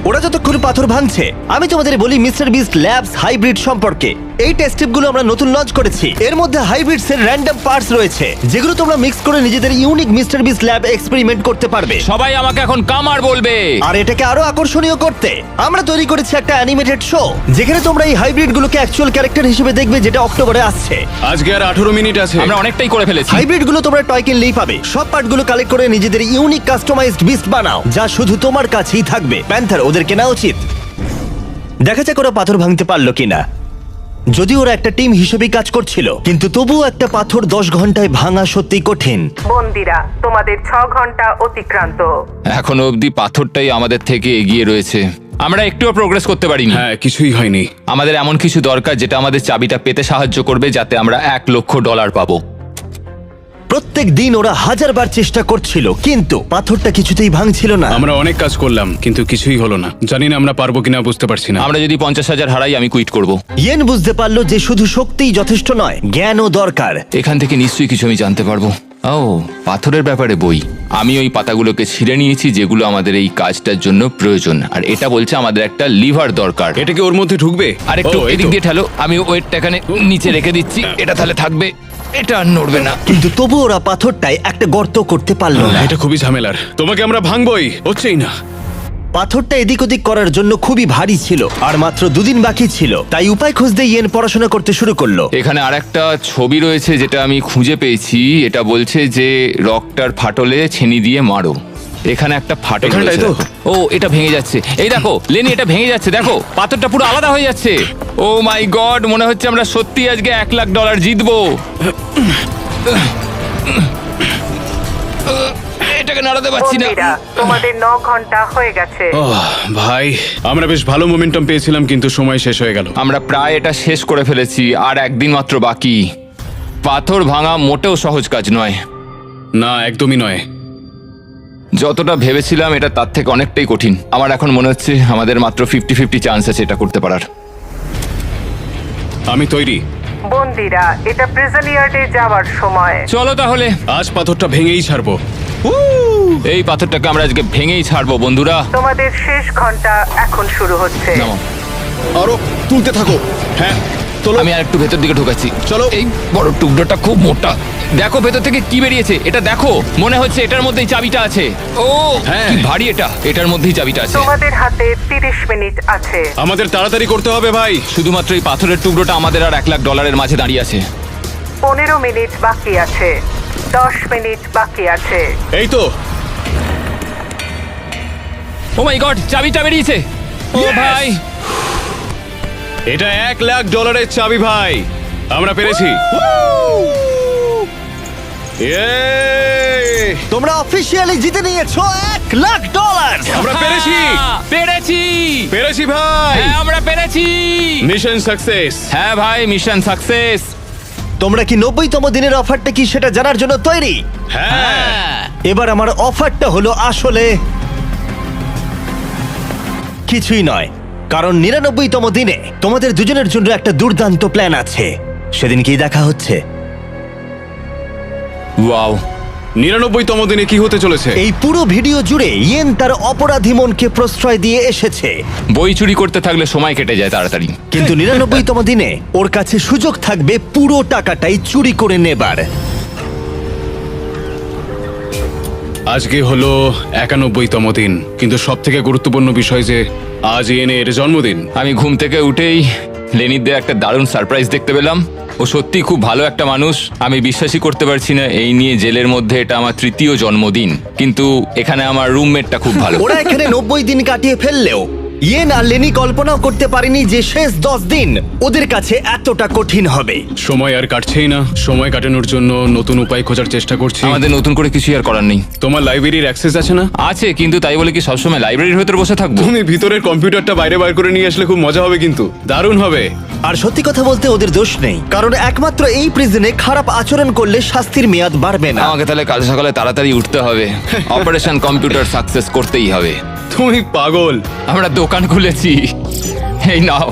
ওরা যতক্ষণ পাথর ভাঙছে, আমি তোমাদের বলি মিস্টার বিস্ট ল্যাবস হাইব্রিড সম্পর্কে। এই টেস্ট টিপগুলো আমরা নতুন লঞ্চ করেছি। এর মধ্যে হাইব্রিডস এর র্যান্ডম পার্টস রয়েছে, যেগুলো তোমরা মিক্স করে নিজেদের unique mister beast lab experiment করতে পারবে। সবাই আমাকে এখন কামার বলবে। আর এটাকে আরো আকর্ষণীয় করতে আমরা তৈরি করেছি একটা অ্যানিমেটেড শো, যেখানে তোমরা এই হাইব্রিড গুলোকে অ্যাকচুয়াল ক্যারেক্টার হিসেবে দেখবে, যেটা অক্টোবরে আসছে। আজকে আর 18 মিনিট আছে। আমরা অনেকটাই করে ফেলেছি। হাইব্রিড গুলো তোমরা টয় কিনলেই পাবে। সব পার্টগুলো কালেক্ট করে নিজেদের ইউনিক কাস্টমাইজড বিস্ট বানাও, যা শুধু তোমার কাছেই থাকবে। প্যান্থার, ওদের কেনা উচিত। দেখা যাক ওরা পাথর ভাঙতে পারলো কিনা। যদি ওরা একটা টিম হিসেবেই কাজ করছিল, কিন্তু তবুও একটা পাথর 10 ঘন্টায় ভাঙা সত্যি কঠিন। বন্দিরা, তোমাদের 6 ঘন্টা অতিক্রান্ত। এখনো অবধি পাথরটাই আমাদের থেকে এগিয়ে রয়েছে। আমরা একটুও প্রোগ্রেস করতে পারিনি। হ্যাঁ, কিছুই হয়নি। আমাদের এমন কিছু দরকার যেটা আমাদের চাবিটা পেতে সাহায্য করবে, যাতে আমরা $1,00,000 পাবো। প্রত্যেক দিন ওরা 1000 বার চেষ্টা করছিল, কিন্তু পাথরটা কিছুতেই ভাঙছিল না। আমরা অনেক কাজ করলাম কিন্তু কিছুই হলো না। জানি না আমরা পারবো কিনা বুঝতে পারছি না। আমরা যদি 50,000 হারাই আমি কুইট করব। ইয়েন বুঝতে পারলো যে শুধু শক্তিই যথেষ্ট নয়, জ্ঞানও দরকার। এখান থেকে নিশ্চয়ই কিছু আমি জানতে পারবো। ও, পাথরের ব্যাপারে বই। আমি ওই পাতাগুলোকে ছিঁড়ে নিয়েছি যেগুলো আমাদের এই কাজটার জন্য প্রয়োজন, আর এটা বলছে আমাদের একটা লিভার দরকার। এটা কি ওর মধ্যে ঢুকবে? আর একটু ও, এই এদিক তো। দিয়ে ঠেলো, আমি ওয়েটটা এখানে নিচে রেখে দিচ্ছি, এটা তাহলে থাকবে, এটা আর নড়বে না। কিন্তু তবু ওরা পাথরটায় একটা গর্ত করতে পারলো না। এটা খুবই ঝামেলার। তোমাকে আমরা ভাঙবই, হচ্ছেই না। পাথরটা এদিক ওদিক করার জন্য খুবই ভারী ছিল, আর মাত্র 2 দিন বাকি ছিল। তাই উপায় খুঁজতে ইয়েন পড়াশোনা করতে শুরু করলো। এখানে আরেকটা ছবি রয়েছে যেটা আমি খুঁজে পেয়েছি। এটা বলছে যে রকটার ফাটলে ছেনি দিয়ে মারো। এখানে একটা ফাটল এখানটায় রয়েছে। তো? ও, এটা ভেঙে যাচ্ছে। এই দেখো লেনি, এটা ভেঙে যাচ্ছে। দেখো পাথরটা পুরো আলাদা হয়ে যাচ্ছে। ও মাই গড, মনে হচ্ছে আমরা সত্যি আজকে $1,00,000 জিতবো। এটাকে নাড়াতে পারছি না। বন্ধুরা, তোমাদের 9 ঘন্টা হয়ে গেছে। ভাই, আমরা বেশ ভালো মোমেন্টাম পেয়েছিলাম কিন্তু সময় শেষ হয়ে গেল। আমরা প্রায় এটা শেষ করে ফেলেছি, আর একদিন মাত্র বাকি। পাথর ভাঙা মোটেও সহজ কাজ নয়। না, একদমই নয়। যতটা ভেবেছিলাম এটা তার থেকে অনেকটাই কঠিন। আমার এখন মনে হচ্ছে আমাদের মাত্র 50-50 চান্স আছে এটা করতে পারার। আমি তৈরি। বন্দিরা, এটা প্রিজন ইয়ার্ডে যাওয়ার সময়। চলো তাহলে, আজ পাথরটা ভেঙেই ছাড়বো। এই পাথরটাকে আমরা আজকে ভেঙেই ছাড়বো বন্ধুরা। তোমাদের শেষ ঘন্টা এখন শুরু হচ্ছে। নামো। আরো তুলতে থাকো। হ্যাঁ, তোলো। আমি আর একটু ভেতর দিকে ঢোকাচ্ছি। চলো। এই বড় টুকরোটা খুব মোটা। দেখো ভেতর থেকে কি বেরিয়েছে, এটা দেখো। মনে হচ্ছে এটার মধ্যেই চাবিটা আছে। ও হ্যাঁ। কি ভারী এটা, এটার মধ্যেই চাবিটা আছে। তোমাদের হাতে 30 মিনিট আছে। আমাদের তাড়াতাড়ি করতে হবে ভাই। শুধুমাত্র এই পাথরের টুকরোটা আমাদের আর $1,00,000 মাঝে দাঁড়িয়ে আছে। 15 মিনিট বাকি আছে। 10 মিনিট বাকি আছে। এই তো। ও মাই গড, চাবিটা বেরিয়েছে। ও ভাই, এটা $1,00,000 চাবি ভাই। আমরা পেরেছি। Yay! তোমরা অফিসিয়ালি জিতে নিয়েছো $1,00,000। আমরা পেরেছি। পেরেছি। পেরেছি ভাই। হ্যাঁ, আমরা পেরেছি। Mission success. হ্যাঁ ভাই, মিশন সাকসেস। তোমরা কি 90তম দিনের অফারটা কি সেটা জানার জন্য তৈরি? হ্যাঁ। এবার আমার অফারটা হলো আসলে কিছুই নয়, কারণ 99তম দিনে তোমাদের দুজনের জন্য একটা দুর্দান্ত প্ল্যান আছে। সেদিন কি দেখা হচ্ছে? ওয়াও, 99তম দিনে কি হতে চলেছে? এই পুরো ভিডিও জুড়ে ইয়েন তার অপরাধী মনকে প্রশ্রয় দিয়ে এসেছে, বই চুরি করতে থাকলে সময় কেটে যায় তাড়াতাড়ি। কিন্তু 99তম দিনে ওর কাছে সুযোগ থাকবে পুরো টাকাটাই চুরি করে নেবার। আজকে হলো 91তম দিন, কিন্তু সব থেকে গুরুত্বপূর্ণ বিষয় যে আজ ইয়েনের জন্মদিন। আমি ঘুম থেকে উঠেই লেনির দেয়া একটা দারুণ সারপ্রাইজ দেখতে পেলাম। ও সত্যি খুব ভালো একটা মানুষ। আমি বিশ্বাসই করতে পারছি না এই নিয়ে জেলের মধ্যে এটা আমার 3য় জন্মদিন, কিন্তু এখানে আমার রুমমেটটা খুব ভালো। ওরা এখানে 90 দিন কাটিয়ে ফেললেও ইয়েন আর লেনি কল্পনাও করতে পারেনি যে শেষ 10 দিন ওদের কাছে এতটা কঠিন হবে। সময় আর কাটছেই না। সময় কাটানোর জন্য নতুন উপায় খোঁজার চেষ্টা করছি। আমাদের নতুন করে কিছু আর করার নেই। তোমার লাইব্রেরির অ্যাক্সেস আছে না? আছে, কিন্তু তাই বলে কি সবসময় লাইব্রেরির ভেতর বসে থাকবো? তুমি ভিতরের কম্পিউটারটা বাইরে বার করে নিয়ে আসলে খুব মজা হবে, কিন্তু দারুণ হবে। আর সত্যি কথা বলতে ওদের দোষ নেই, কারণ একমাত্র এই প্রিজনে খারাপ আচরণ করলে শাস্তির মেয়াদ বাড়বে না। আমাকে তাহলে কাল সকালে তাড়াতাড়ি উঠতে হবে। অপারেশন কম্পিউটার সাকসেস করতেই হবে। তুমি পাগল। আমরা দোকান খুলেছি। এই নাও।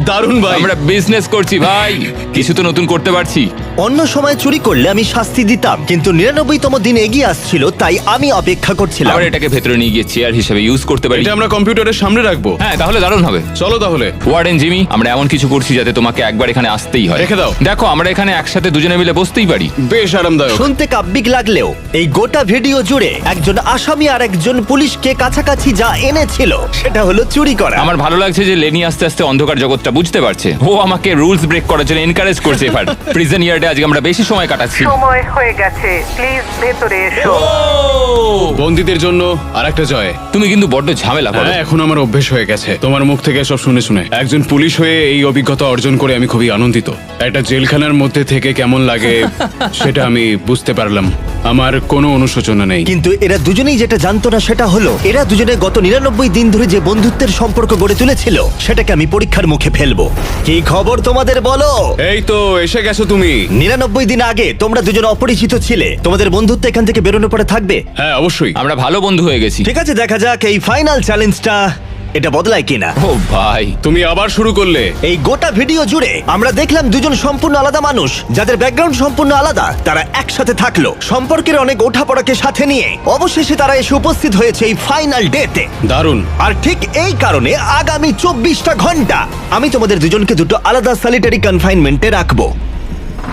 দারুণ ভাই। আমরা বিজনেস করছি ভাই, কিছু তো নতুন করতে পারছি। অন্য সময় চুরি করলে আমি শাস্তি দিতাম, কিন্তু 99তম দিন এগিয়ে আসছিল, তাই আমি অপেক্ষা করছিলাম। আমরা এটাকে ভেতরে নিয়ে গিয়ে চেয়ার হিসেবে ইউজ করতে পারি। এটা আমরা কম্পিউটারের সামনে রাখবো। হ্যাঁ, তাহলে দারুণ হবে। চলো তাহলে। ওয়ার্ডেন জিমি, আমরা এমন কিছু করছি যাতে তোমাকে একবার এখানে আসতেই হয়। রেখে দাও। দেখো, আমরা এখানে একসাথে দুজনে মিলে বসতেই পারি। বেশ আরামদায়ক। শুনতে কাব্যিক লাগলেও এই গোটা ভিডিও জুড়ে একজন আসামি আর একজন পুলিশকে কাছাকাছি যা এনেছিল সেটা হলো চুরি করা। আমার ভালো লাগছে যে লেনি আস্তে আস্তে অন্ধকার জগৎটা বুঝতে পারছে। ও আমাকে রুলস ব্রেক করার জন্য এনকারেজ করছে। এবার প্রিজন ইয়ার্ডে আজকে আমরা বেশি সময় কাটাচ্ছি। সময় হয়ে গেছে, প্লিজ ভেতরে এসো। বন্দীদের জন্য আরেকটা জয়। তুমি কিন্তু বড্ড ঝামেলা করো। হ্যাঁ, এখন আমার অভ্যেস হয়ে গেছে তোমার মুখ থেকে সব শুনে শুনে। একজন পুলিশ হয়ে এই অভিজ্ঞতা অর্জন করে আমি খুবই আনন্দিত। একটা জেলখানার মধ্যে থেকে কেমন লাগে সেটা আমি বুঝতে পারলাম। আমার কোনো অনুশোচনা নেই। কিন্তু এরা দুজনেই যেটা জানতো না সেটা হলো এরা দুজনে গত 99 দিন ধরে যে বন্ধুত্বের সম্পর্ক গড়ে তুলেছিল সেটাকে আমি পরীক্ষার মুখে ফেলবো। কি খবর তোমাদের বলো? এই তো এসে গেছো তুমি। 99 দিন আগে তোমরা দুজন অপরিচিত ছিলে, তোমাদের বন্ধুত্ব এখান থেকে বেরোনোর পরে থাকবে। হ্যাঁ অবশ্যই। আমরা ভালো বন্ধু হয়ে গেছি। ঠিক আছে, দেখা যাক এই ফাইনাল চ্যালেঞ্জটা এটা বদলায় কিনা। ও ভাই, তুমি আবার শুরু করলে। এই গোটা ভিডিও জুড়ে আমরা দেখলাম দুজন সম্পূর্ণ আলাদা মানুষ যাদের ব্যাকগ্রাউন্ড সম্পূর্ণ আলাদা, তারা একসাথে থাকলো, সম্পর্কের অনেক ওঠাপড়াকে সাথে নিয়ে অবশেষে তারা এসে উপস্থিত হয়েছে এই ফাইনাল ডেতে। দারুণ। আর ঠিক এই কারণে আগামী 24টা ঘন্টা আমি তোমাদের দুজনকে দুটো আলাদা সলিটারি কনফাইনমেন্টে রাখবো।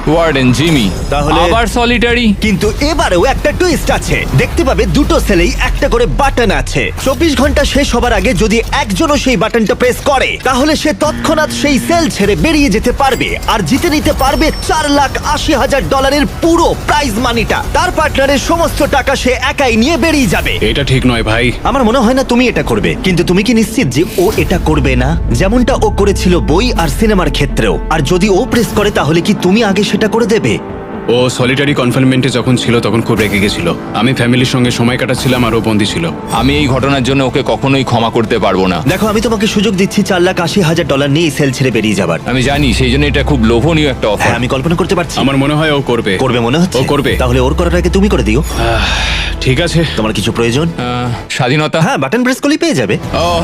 ওয়ার্ডেন জিমি, তাহলে- আবার সলিটারি? কিন্তু এবারেও একটা টুইস্ট আছে, দেখতে পাবে দুটো সেলেই একটা করে বাটন আছে। 24 ঘন্টা শেষ হবার আগে যদি একজনও সেই বাটনটা প্রেস করে তাহলে সে তৎক্ষণাৎ সেই সেল ছেড়ে বেরিয়ে যেতে পারবে আর জিতে নিতে পারবে $4,80,000 পুরো প্রাইজ মানিটা। তার পার্টনারের সমস্ত টাকা সে একাই নিয়ে বেরিয়ে যাবে। এটা ঠিক নয় ভাই। আমার মনে হয় না তুমি এটা করবে, কিন্তু তুমি কি নিশ্চিত যে ও এটা করবে না, যেমনটা ও করেছিল বই আর সিনেমার ক্ষেত্রেও? আর যদি ও প্রেস করে তাহলে কি তুমি আগে সেটা করে দেবে? ও সলিটারি কনফাইনমেন্টে যখন ছিল তখন খুব রেগে গেছিল। আমি ফ্যামিলির সঙ্গে সময় কাটাচ্ছিলাম আর ও বন্দী ছিল। আমি এই ঘটনার জন্য ওকে কখনোই ক্ষমা করতে পারবো না। দেখো, আমি তোমাকে সুযোগ দিচ্ছি $4,80,000 নিয়ে সেল ছেড়ে বেরিয়ে যাবার। আমি জানি, সেই জন্য এটা খুব লোভনীয় একটা অফার। হ্যাঁ, আমি কল্পনা করতে পারছি। আমার মনে হয় ও করবে। করবে মনে হচ্ছে? ও করবে। তাহলে ওর করার আগে তুমি করে দিও। ঠিক আছে। তোমার কিছু প্রয়োজন? স্বাধীনতা? হ্যাঁ, বাটন প্রেস করলেই পেয়ে যাবে। ও,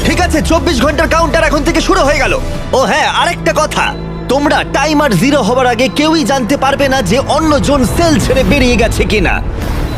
ঠিক আছে, 24 ঘন্টার কাউন্টার এখন থেকে শুরু হয়ে গেল। ও হ্যাঁ, আরেকটা কথা, তোমরা টাইমার 0 হবার আগে কেউই জানতে পারবে না যে অন্যজন সেল ছেড়ে বেরিয়ে গেছে কিনা।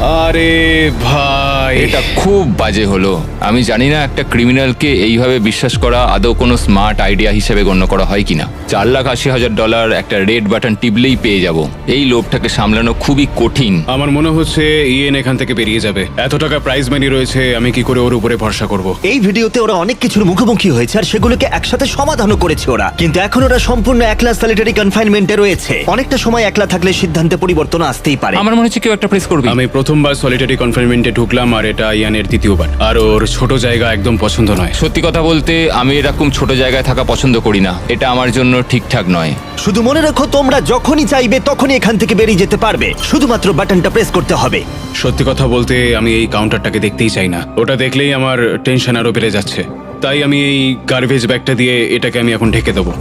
আরে ভাই, এটা খুব বাজে হলো। আমি জানি না একটা ক্রিমিনালকে এইভাবে বিশ্বাস করা আদৌ কোনো স্মার্ট আইডিয়া হিসেবে গণ্য করা হয় কিনা। $4,80,000 একটা রেড বাটন টিপলেই পেয়ে যাব। এই লোভটাকে সামলানো খুবই কঠিন। আমার মনে হচ্ছে ইয়েন এখান থেকে বেরিয়ে যাবে। এত টাকা প্রাইজ মানি রয়েছে, আমি কি করে ওর উপরে ভরসা করব? এই ভিডিওতে ওরা অনেক কিছুর মুখোমুখি হয়েছে আর সেগুলোকে একসাথে সমাধানও করেছে ওরা, কিন্তু এখন ওরা সম্পূর্ণ একলা সলিটারি কনফাইনমেন্টে রয়েছে। অনেকটা সময় একলা থাকলে সিদ্ধান্তে পরিবর্তন আসতেই পারে। আমার মনে হচ্ছে কেউ একটা প্রেস করবে। আমি প্রথমবার সলিটারি কনফাইনমেন্টে ঢুকলাম আর এটা ইয়ানের দ্বিতীয়বার। আর ওর ছোট জায়গা একদম পছন্দ নয়। সত্যি কথা বলতে আমি এরকম ছোট জায়গায় থাকা পছন্দ করি না। এটা আমার জন্য ঠিকঠাক নয়। শুধু মনে রাখো, তোমরা যখনই চাইবে তখনই এখান থেকে বেরিয়ে যেতে পারবে, শুধুমাত্র বাটনটা প্রেস করতে হবে। সত্যি কথা বলতে আমি এই কাউন্টারটাকে দেখতেই চাই না। ওটা দেখলেই আমার টেনশন আরো বেড়ে যাচ্ছে। তাই আমি এই গার্বেজ ব্যাগটা দিয়ে এটাকে আমি এখন ঢেকে দেবো।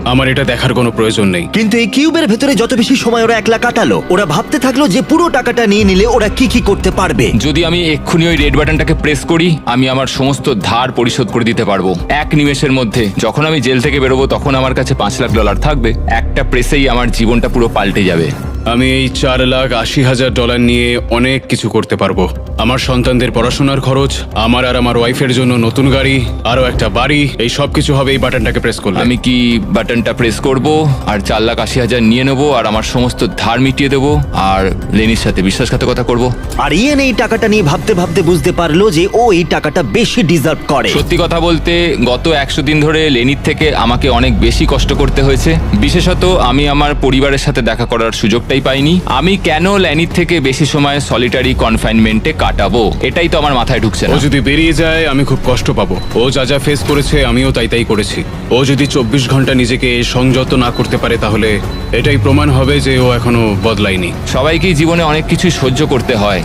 আমার এটা দেখার কোনো প্রয়োজন নেই। কিন্তু এই কিউবের ভেতরে যত বেশি সময় ওরা একলা কাটালো, ওরা ভাবতে থাকলো যে পুরো টাকাটা নিয়ে নিলে ওরা কি কি করতে পারবে। যদি আমি এক্ষুনি ওই রেড বাটনটাকে প্রেস করি, আমি আমার সমস্ত ধার পরিশোধ করে দিতে পারবো এক নিমেষের মধ্যে। যখন আমি জেল থেকে বেরোবো তখন আমার কাছে $5,00,000 থাকবে। একটা প্রেসেই আমার জীবনটা পুরো পাল্টে যাবে। আমি এই $4,80,000 নিয়ে অনেক কিছু করতে পারবো। আমার সন্তানদের পড়াশোনার খরচ, আমার আর আমার ওয়াইফের জন্য নতুন গাড়ি, আরো একটা বাড়ি, এই সব কিছু হবে এই বাটনটাকে প্রেস করলে। আমি কি বাটনটা প্রেস করব আর $4,80,000 নিয়ে নেবো আর আমার সমস্ত ধার মিটিয়ে দেবো আর লেনির সাথে বিশ্বাসঘাতকতা করব? আর ইয়েন এই টাকাটা নিয়ে ভাবতে ভাবতে বুঝতে পারলো যে ও এই টাকাটা বেশি ডিজার্ভ করে। সত্যি কথা বলতে গত 100 দিন ধরে লেনির থেকে আমাকে অনেক বেশি কষ্ট করতে হয়েছে। বিশেষত আমি আমার পরিবারের সাথে দেখা করার সুযোগটাই পাইনি। আমি কেন লেনির থেকে বেশি সময় সলিটারি কনফাইনমেন্টে কাটাবো, এটাই তো আমার মাথায় ঢুকছে ও না। যদি বেরিয়ে যায় আমি খুব কষ্ট পাবো। ও যা যা ফেস করেছে আমিও তাই করেছি। ও যদি 24 ঘন্টা নিজেকে সংযত না করতে পারে তাহলে এটাই প্রমাণ হবে যে ও এখনো বদলায়নি। সবাইকেই জীবনে অনেক কিছুই সহ্য করতে হয়,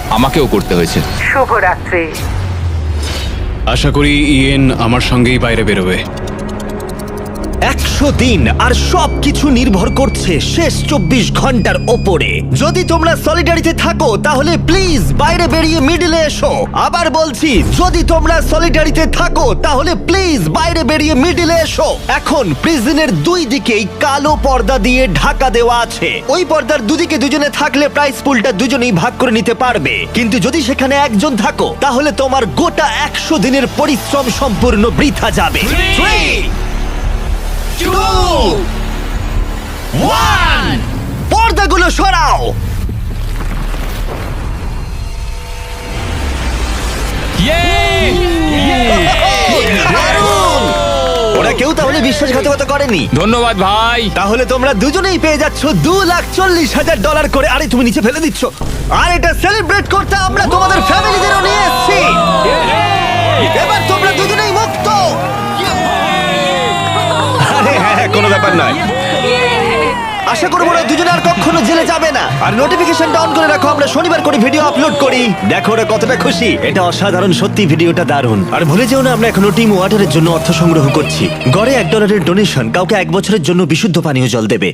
আমাকেও করতে হয়েছে। শুভরাত্রি। আশা করি ইয়েন আমার সঙ্গেই বাইরে বেরোবে। 100 দিন আর সবকিছু নির্ভর করছে শেষ 24 ঘন্টার ওপরে। যদি তোমরা সলিডারিতে থাকো তাহলে প্লিজ বাইরে বেরিয়ে মিডলে এসো। আবার বলছি, যদি তোমরা সলিডারিতে থাকো তাহলে প্লিজ বাইরে বেরিয়ে মিডলে এসো। এখন প্রিজনের দুই দিকেই কালো পর্দা দিয়ে ঢাকা দেওয়া আছে। ওই পর্দার দুদিকে দুজনে থাকলে প্রাইস পুলটা দুজনেই ভাগ করে নিতে পারবে, কিন্তু যদি সেখানে একজন থাকো তাহলে তোমার গোটা 100 দিনের পরিশ্রম সম্পূর্ণ বৃথা যাবে। 3, 2, 1, পর্দাগুলো সরাও। দারুণ! ওরা কেউ তাহলে বিশ্বাসঘাতকতা করেনি। ধন্যবাদ ভাই। তাহলে তোমরা দুজনেই পেয়ে যাচ্ছ $2,40,000 করে। আরে তুমি নিচে ফেলে দিচ্ছ। আর এটা সেলিব্রেট করতে আমরা তোমাদের ফ্যামিলিদেরও নিয়ে এসেছি। এবার তোমরা দুজনেই মুক্ত। আরে হ্যাঁ, কোনো ব্যাপার নয়। আশা করবো ওরা দুজনে আর কখনো জেলে যাবে না। আর নোটিফিকেশনটা অন করে রাখো, আমরা শনিবার করে ভিডিও আপলোড করি। দেখো ওরা কতটা খুশি। এটা অসাধারণ, সত্যি ভিডিওটা দারুণ। আর ভুলে যেও না, আমরা এখনো টিম ওয়াটারের জন্য অর্থ সংগ্রহ করছি। গড়ে $1 ডোনেশন কাউকে 1 বছরের জন্য বিশুদ্ধ পানীয় জল দেবে।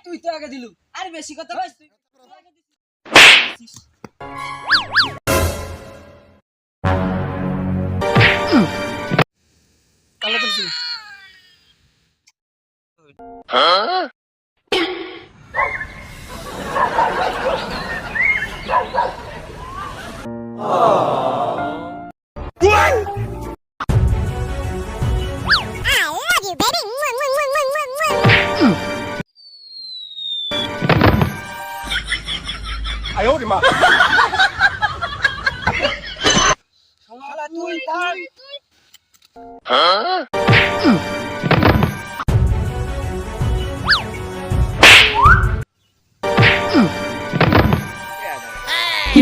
তুই তো আগে দিলু আর বেশি কথা কইস তুই কালো তুলছি শালা তুই তার কি